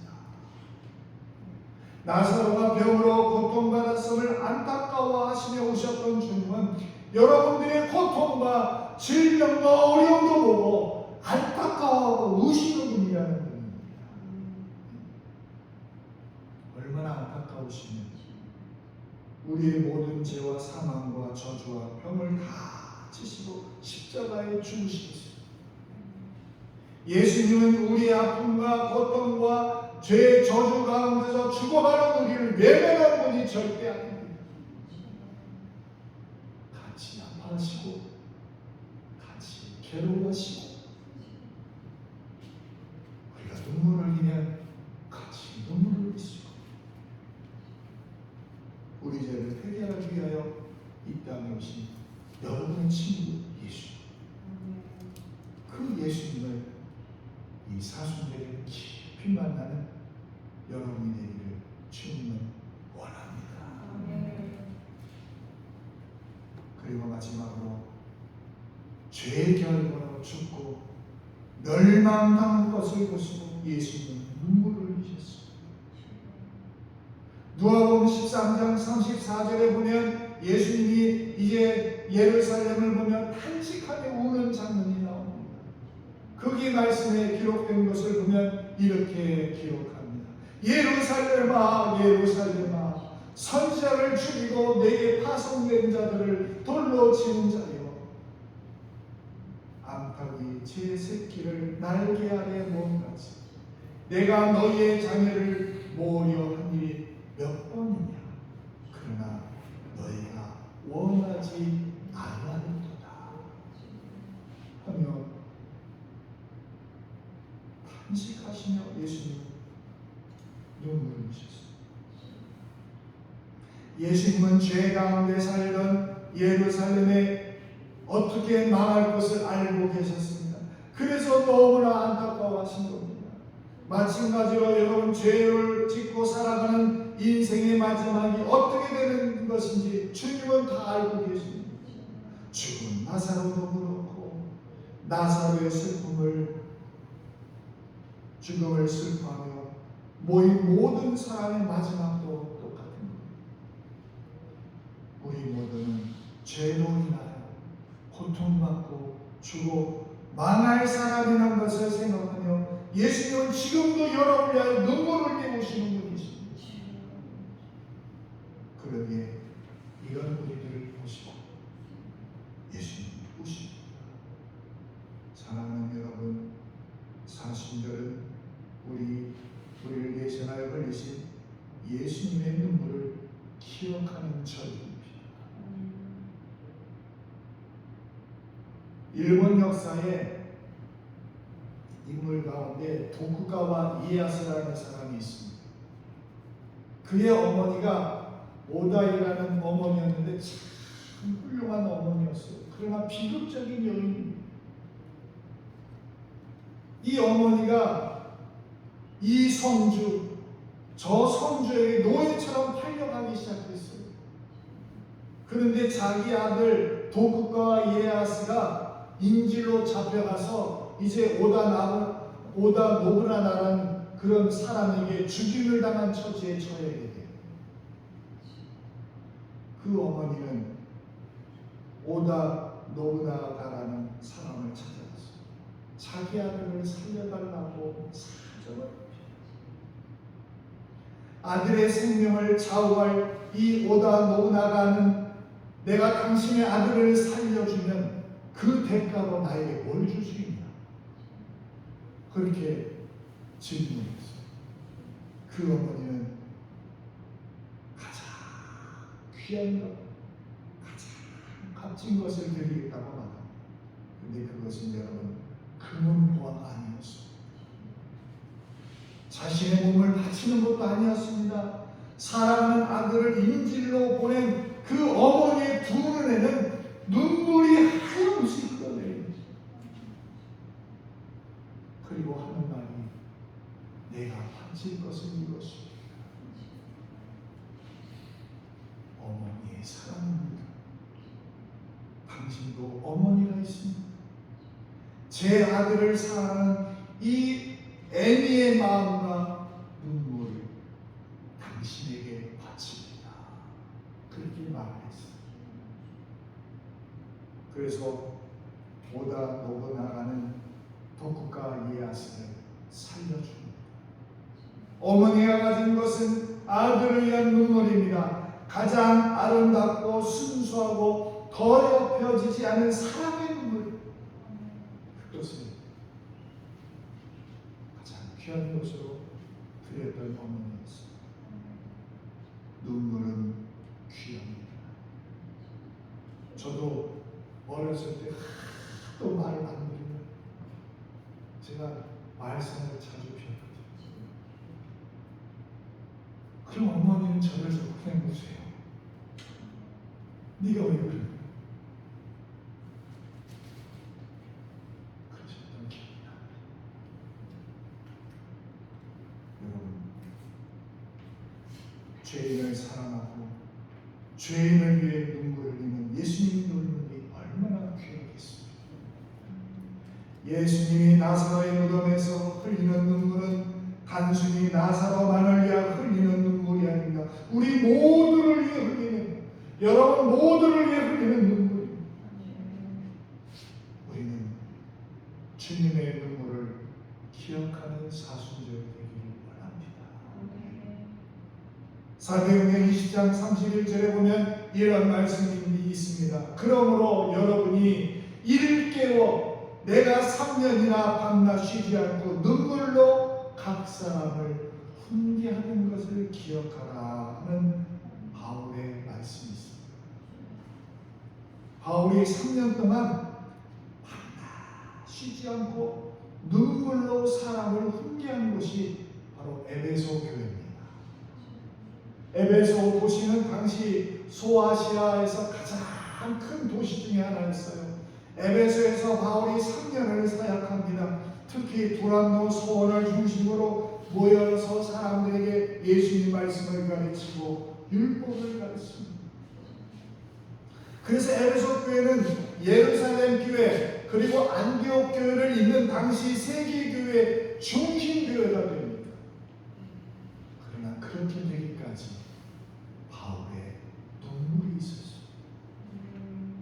나사로가 병으로 고통받았음을 안타까워하시며 오셨던 주님은 여러분들의 고통과 질병과 어려움도 보고 안타까워하고 우시는 분이라는 분입니다. 얼마나 안타까우시면 우리의 모든 죄와 사망과 저주와 병을 다 지시고 십자가에 죽으시겠습니다. 예수님은 우리의 아픔과 고통과 죄의 저주 가운데서 죽어가는 우리를 외면한 분이 절대 아닙니다. 같이 아파하시고 같이 괴로워하시고 우리가 눈물을 흘리면 같이 눈물을 흘리시고 우리 죄를 해결하기 위하여 이 땅에 오신 여러분의 친구 예수, 그 예수님을 이 사순절에 깊이 만나는 여러분이 되기를 주님은 원합니다. 그리고 마지막으로 죄의 결과로 죽고 멸망당한 것을 보시고 예수님은 눈물을 흘리셨습니다. 누가복음 13장 34절에 보면 예수님이 이제 예루살렘을 보면 탄식하며 우는 장면이 나옵니다. 거기 말씀에 기록된 것을 보면 이렇게 기록합니다. 예루살렘아 예루살렘아 선지자를 죽이고 내게 파송된 자들을 돌로 치는 자여, 암탉이 제 새끼를 날개 아래 모은같이 내가 너희의 자녀를 모으려 한 일이 몇 번이냐. 그러나 너희가 원하지 아니하는도다 하며 탄식하시며 예수님 눈물을 흘리셨습니다. 예수님은 죄 가운데 살던 예루살렘에 어떻게 망할 것을 알고 계셨습니다. 그래서 너무나 안타까워하신 겁니다. 마찬가지로 여러분, 죄를 짓고 살아가는 인생의 마지막이 어떻게 되는 것인지 주님은 다 알고 계십니다. 죽은 나사로도 그렇고 나사로의 죽음을 슬퍼하며 모인 모든 사람의 마지막도 똑같은 겁니다. 우리 모두는 죄로 인하여 고통받고 죽어 망할 사람이라는 것을 생각하며 예수님은 지금도 여러분을 위하여 눈물을 흘리시는 분이십니다. 그러기에 이런 우리들을 보시고 예수님이 우십니다. 사랑하는 여러분, 사순절은 우리를 예전하여 흘리신 예수님의 눈물을 기억하는 절기입니다. 일본 역사에 인물 가운데 도쿠가와 이에야스라는 사람이 있습니다. 그의 어머니가 오다이라는 어머니였는데 참 훌륭한 어머니였어요. 그러나 비극적인 여인입니다. 이 어머니가 이 성주, 저 성주에게 노예처럼 팔려가기 시작했어요. 그런데 자기 아들 도쿠가와 이에야스가 인질로 잡혀가서 이제 오다 노부나라는 그런 사람에게 죽임을 당한 처지에 처하게 돼요. 그 어머니는 오다 노부나라라는 사람을 찾아갔어요. 자기 아들을 살려달라고 사정을 아들의 생명을 좌우할 이 오다 노부나라는 내가 당신의 아들을 살려주면 그 대가로 나에게 뭘 줄 수 있냐? 그렇게 질문했어요. 그 어머니는 가장 귀한 것, 가장 값진 것을 드리겠다고 말합니다. 근데 그것은 여러분 금은보화가 아니었습니다. 자신의 몸을 바치는 것도 아니었습니다. 사랑하는 아들을 인질로 보낸 그 어머니의 두 눈에는 눈물이 하염없이 흘러내립니다. 그리고 하는 말이 내가 바칠 것은 이것입니다. 어머니의 사랑입니다. 당신도 어머니가 있습니다. 제 아들을 사랑하는 이 애미의 마음과 눈물을 당신에게 바칩니다. 그렇게 말했어요. 그래서 오다 노부나라는 도쿠가 이에야스를 살려줍니다. 어머니가 가진 것은 아들을 위한 눈물입니다. 가장 아름답고 순수하고 더럽혀지지 않은 사랑의 눈물, 그것을 가장 귀한 것으로 드렸던 어머니였습니다. 눈물은 귀합니다. 저도 어렸을 때 또 말을 안 들으면 제가 말썽을 자주 피웠거든요. 그럼 어머니는 저를 그냥 보세요. 네가 왜 그래? 그러셨던 기억이 납니다. 여러분, 죄인을 사랑하고 죄인을 위해 눈물을 흘리는 예수님의 눈물이 얼마나 귀하겠습니까? 예수님이 나사로의 무덤에서 흘리는 눈물은 단순히 나사로만을 위하여 흘리는 눈물이 아닙니다. 여러분 모두를 위해 흘리는 눈물입니다. 우리는 주님의 눈물을 기억하는 사순절 되기를 원합니다. 사도행전 20장 31절에 보면 이런 말씀이 있습니다. 그러므로 여러분이 이를 깨워 내가 3년이나 밤낮 쉬지 않고 눈물로 각 사람을 훈계하는 것을 기억하라 하는 바울의 말씀이 있습니다. 바울이 3년 동안 밤낮 쉬지 않고 눈물로 사람을 훈계한 곳이 바로 에베소 교회입니다. 에베소 도시는 당시 소아시아에서 가장 큰 도시 중에 하나였어요. 에베소에서 바울이 3년을 사역합니다. 특히 두란노 소원을 중심으로 모여서 사람들에게 예수님 말씀을 가르치고 율법을 가르칩니다. 그래서 에베소 교회는 예루살렘 교회 그리고 안디옥 교회를 잇는 당시 세계 교회 중심 교회가 됩니다. 그러나 그렇게 되기까지 바울의 눈물이 있었습니다.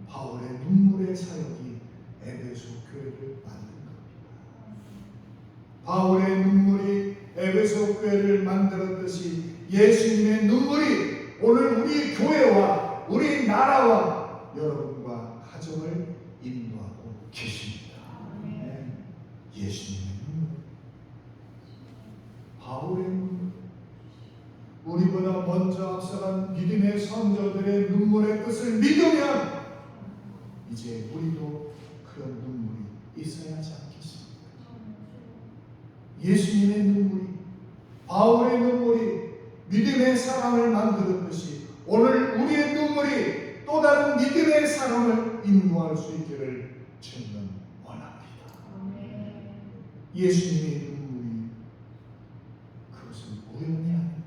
바울의 눈물의 사역이 에베소 교회를 만든 겁니다. 바울의 눈물이 에베소 교회를 만들었듯이 예수님의 눈물이 오늘 우리 교회와 우리 나라와 여러분과 가정을 인도하고 계십니다. 예수님의 눈물, 바울의 눈물, 우리보다 먼저 앞서간 믿음의 선조들의 눈물의 뜻을 믿으면 이제 우리도 그런 눈물이 있어야 하지 않겠습니까? 예수님의 눈물이, 바울의 눈물이 믿음의 사람을 만들었듯이 오늘 우리의 눈물이 또 다른 믿음의 사람을 인도할 수 있기를 주는 원합니다. 예수님의 눈물이 그것은 우연이 아닙니다.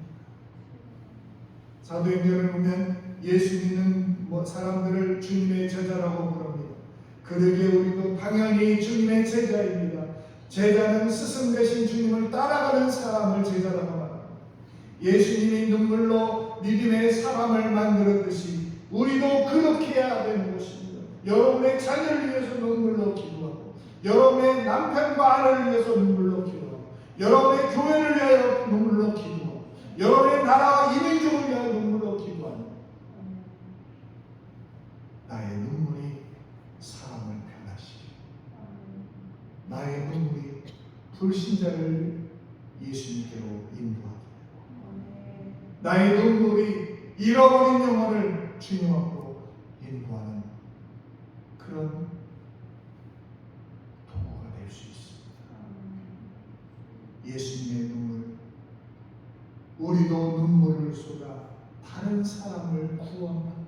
사도행전을 보면 예수 믿는 사람들을 주님의 제자라고 부릅니다. 그러기에 우리도 당연히 주님의 제자입니다. 제자는 스승 되신 주님을 따라가는 사람을 제자라고 합니다. 예수님이 눈물로 믿음의 사람을 만들었듯이 우리도 그렇게 해야 되는 것입니다. 여러분의 자녀를 위해서 눈물로 기도하고, 여러분의 남편과 아내를 위해서 눈물로 기도하고, 여러분의 교회를 위하여 눈물로 기도하고, 여러분의 나라와 이민족을 위하여 눈물로 기도하는 나의 눈물이 사람을 변화시키고, 나의 눈물이 불신자를 예수님께로 인도하고, 나의 눈물이 잃어버린 영혼을 주님 앞으로 인도하는 그런 도구가 될 수 있습니다. 예수님의 눈물, 우리도 눈물을 쏟아 다른 사람을 구원한다.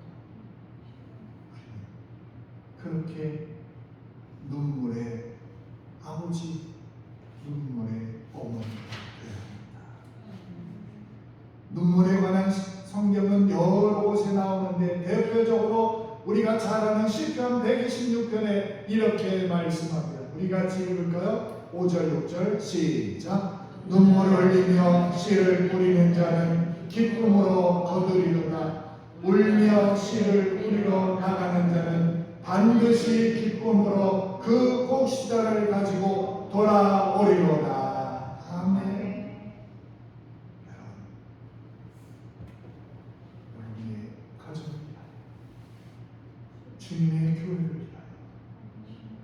그렇게 눈물의 아버지, 눈물의 어머니가 되어야 합니다. 눈물에 관한 성경은 여러 곳에 나오는데 대표적으로 우리가 잘 아는 시편 126편에 이렇게 말씀합니다. 우리 같이 읽을까요? 5절 6절 시작. 눈물 흘리며 씨를 뿌리는 자는 기쁨으로 거두리로다. 울며 씨를 뿌리러 나가는 자는 반드시 기쁨으로 그 곡식자를 가지고 돌아오리로다. 아멘. 여러분의 가정을 위하여, 주님의 교회를 위하여,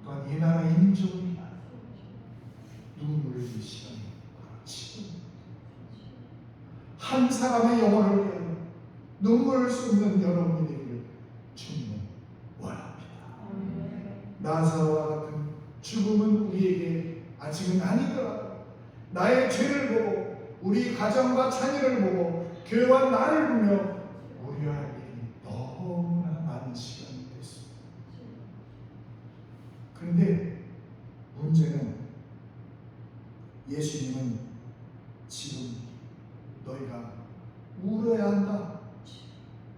또한 이 나라 인종을 위하여 눈물을 흘릴 시간이 지금 한 사람의 영혼을 위하여 눈물을 쏟는 여러분이 되기를 주님은 원합니다. 나사로와 같은 죽음은 우리에게 아직은 아니더라도 나의 죄를 보고 우리 가정과 자녀를 보고 교회와 나를 보며 우려할 일이 너무나 많은 시간이 됐습니다. 그런데 문제는 예수님은 지금 너희가 울어야 한다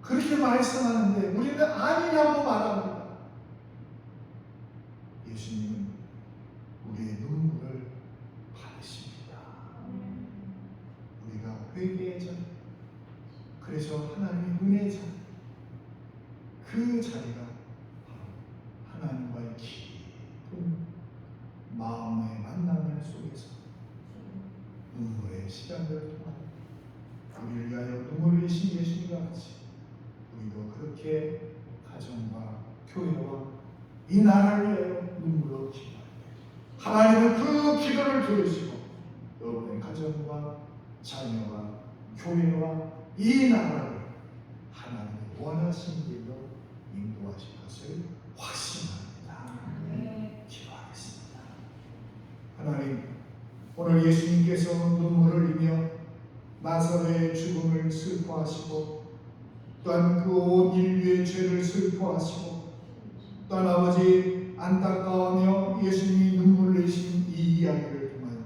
그렇게 말씀하는데 우리는 아니라고 말합니다. 예수님은 우리의 눈물을 받으십니다. 우리가 회개의 전, 그래서 하나님의 은혜의 전, 그 자리가 바로 하나님과의 깊은 마음의 만남을 속에서 눈물의 시간들을 통하여 우리를 위하여 눈물 흘리신 예수님과 같이 우리도 그렇게 가정과 교회와 이 나라를 위하여 눈물로 기도할 때 하나님은 그 기도를 들으시고 여러분의 가정과 자녀와 교회와 이 나라를 하나님의 원하신 길로 인도하실 것을 확신합니다. 기도하겠습니다. 하나님, 오늘 예수님께서 눈물을 흘리며 나사로의 죽음을 슬퍼하시고 또한 그 온 인류의 죄를 슬퍼하시고 또한 아버지 안타까워하며 예수님이 눈물을 흘리신 이 이야기를 통하여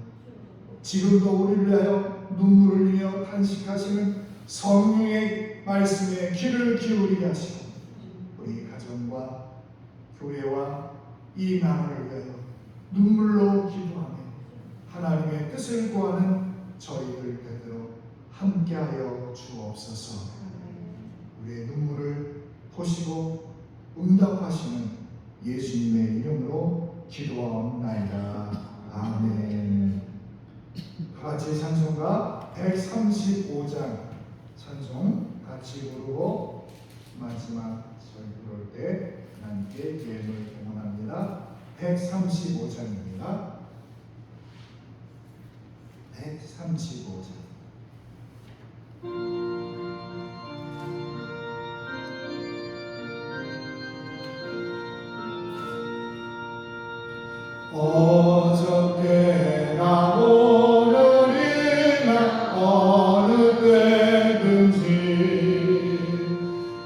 지금도 우리를 위하여 눈물을 흘리며 탄식하시는 성령의 말씀에 귀를 기울이게 하시고 우리 가정과 교회와 이 나라를 위하여 눈물로 기도하며 하나님의 뜻을 구하는 저희들 되도록 함께하여 주옵소서. 우리의 눈물을 보시고 응답하시는 예수님의 이름으로 기도하옵나이다. 아멘. 같이 찬송가 135장 찬송 같이 부르고 마지막 저희 부를 때 하나님께 예물을 봉헌합니다. 135장입니다. 135장. 어저께나 오늘이나 어느 때든지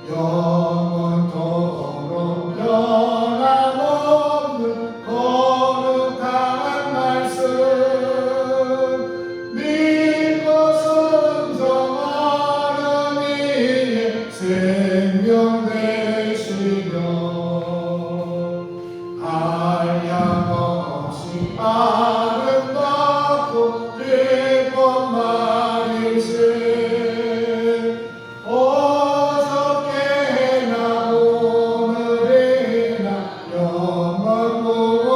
영원토록 변함없는 거룩한 말씀 믿고 순종하는 이의 생명 되시며 한량없이 아름답고 기쁜 말일세 어저께나 오늘이나 영원토록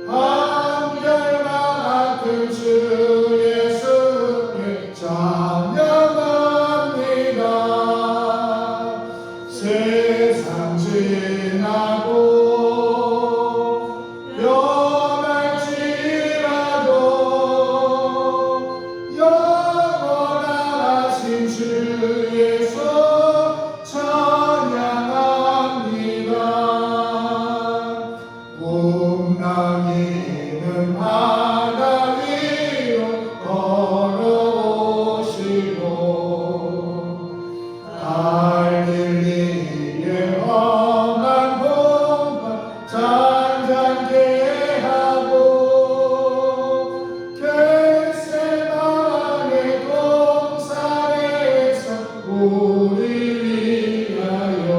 한결과 같은 주 예수께 찬양합니다. 세상 지나고 변할지라도 영원하신 주 예수 찬양합니다. 꿈나기는 바다 위로 걸어오시고 갈릴리의 험한 동굴 잔잔케 하고 겟세마네 동산에서 우리 위하여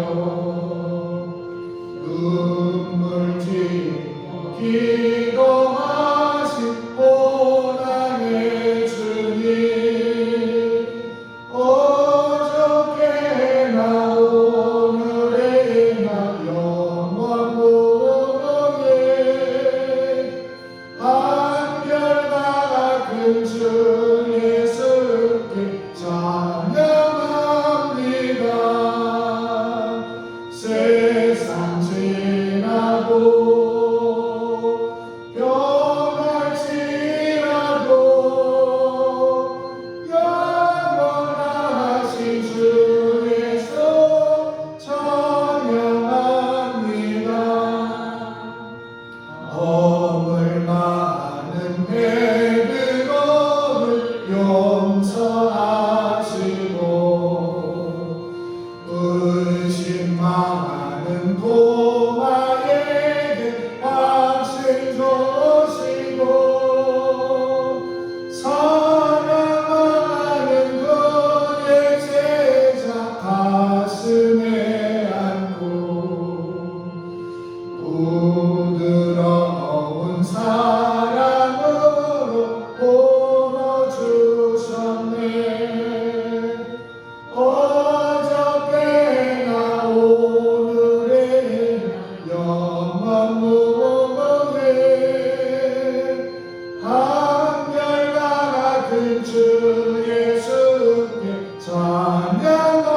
눈물 짓고 기도하신 고난의 주님 어저께나 오늘이나 영원토록 한결과 같은 주 예수께 찬양합니다. 세상 지나고 변할지라도 영원하신 주 예수 찬양합니다. 허물 많은 베드로를 용서하시고 의심 많은 도마에게 확신 주시고 사랑하는 그의 제자 가슴에 안고 부드러운 사랑으로 보너주셨네. 예수께 찬양합니다.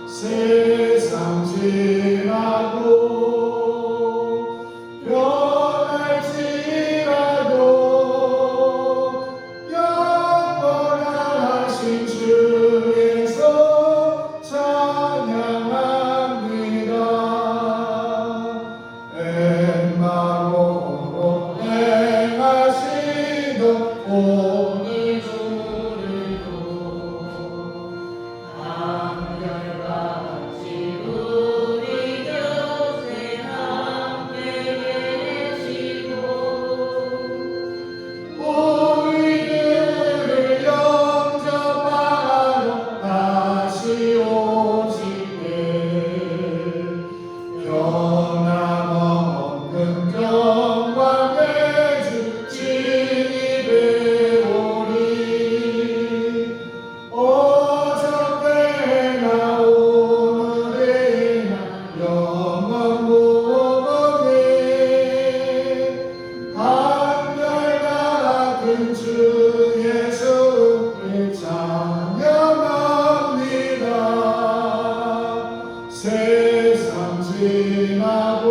세상 지나도 변할지라도 영원하신 주에서 찬양합니다. 엠마오로 행하시던 오늘 주를도 한결같이 우리 곁에 함께 계시고 우리들을 영접하러 다시 오시네. 변함없는 영광의 주 진입해오리. 어저께나 오늘이나 영원 무궁해. 한결같은 주 예수께 찬양합니다. 세상 지나도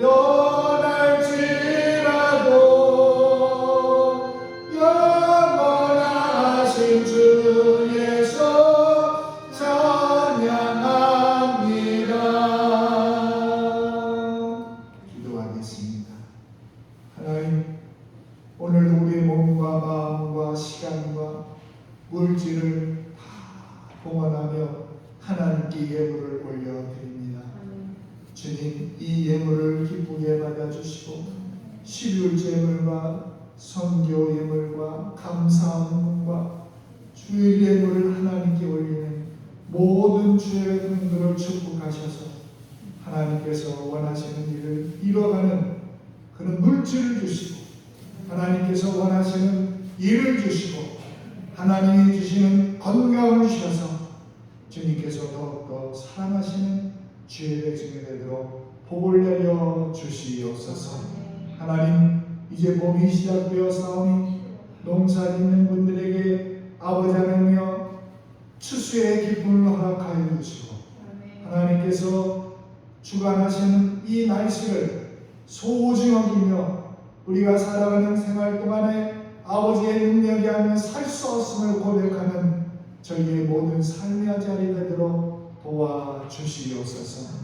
변할지라도 영원하신 주 예수 찬양합니다. 기도하겠습니다. 하나님, 오늘 우리의 몸과 마음과 시간과 물질을 다 봉헌하며 하나님께 예물을 올려드립니다. 주님, 이 예물을 기쁘게 받아주시고 12월 제물과 선교 예물과 감사 헌금과 주일 예물을 하나님께 올리는 모든 주의 분들을 축복하셔서 하나님께서 원하시는 일을 이뤄가는 그런 물질을 주시고 하나님께서 원하시는 일을 주시고 하나님이 주시는 건강을 주셔서 주님께서 더욱더 사랑하시는 주의 백성이 되도록 복을 내려 주시옵소서. 하나님, 이제 봄이 시작되어 사오니 농사 짓는 분들에게 아버지 하나님이여 추수의 기쁨을 허락하여 주시고 하나님께서 주관하시는 이 날씨를 소중히 여기며 우리가 살아가는 생활 동안에 아버지의 능력이 아니면 살 수 없음을 고백하는 저희의 모든 삶의 자리 되도록 도와주시옵소서.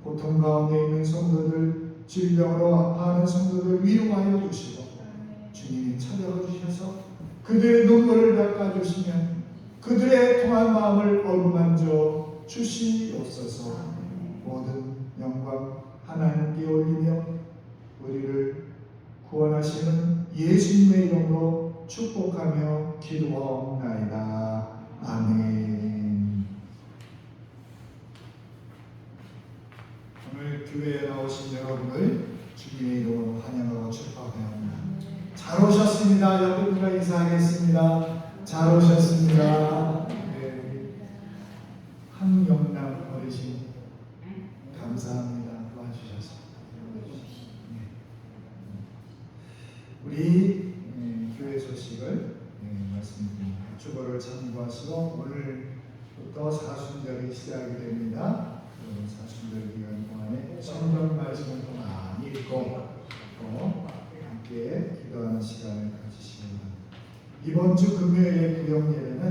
고통 가운데 있는 성도들, 질병으로 아파하는 성도들 위로하여 주시고 주님이 찾아와 주셔서 그들의 눈물을 닦아주시면 그들의 통한 마음을 어루만져 주시옵소서. 모든 영광 하나님께 올리며 우리를 구원하시는 예수님의 이름으로 축복하며 기도하옵나이다. 아멘. 오늘 교회에 나오신 여러분을 주님의 이름으로 환영하고 축복합니다. 잘 오셨습니다. 여러분과 인사하겠습니다. 잘 오셨습니다. 네, 한영남 어르신 감사합니다. 도와주셔서. 우리 교회 소식을 말씀드립니다. 주보를 참고하시고 오늘부터 사순절이 시작이 됩니다. 사순절 기간 동안에 성경 말씀을 또 많이 읽고 또 함께 기도하는 시간을 가지시기 바랍니다. 이번 주 금요일의 구역 예배는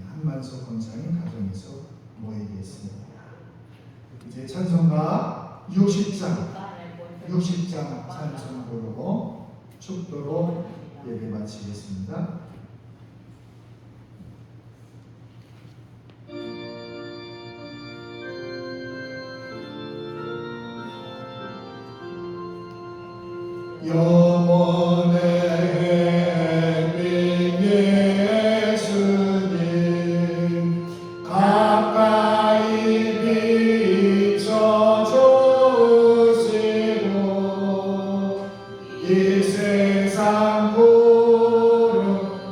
한만석 권사님 가정에서 모이겠습니다. 이제 찬송가 60장 찬송 부르고 축도로 예배 마치겠습니다. 영원의 햇빛 예수님 가까이 비춰주시고 이 세상 구름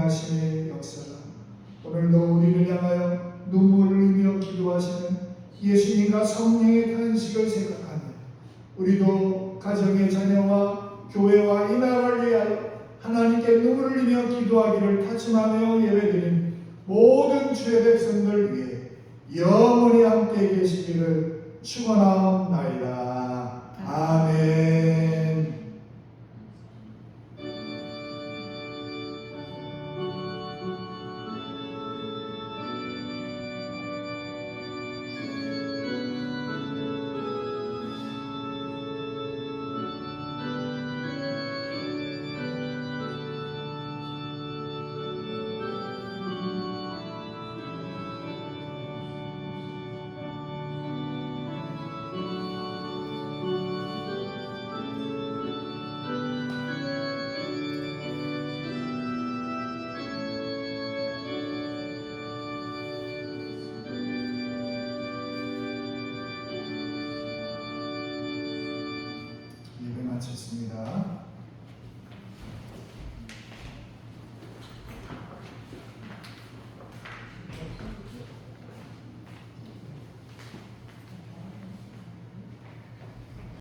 행하심의 역사가 오늘도 우리를 향하여 눈물을 흘리며 기도하시는 예수님과 성령의 탄식을 생각하며 우리도 가정의 자녀와 교회와 이 나라를 위하여 하나님께 눈물을 흘리며 기도하기를 다짐하며 예배드린 모든 주의 백성들 위해 영원히 함께 계시기를 축원하옵나이다. 아멘.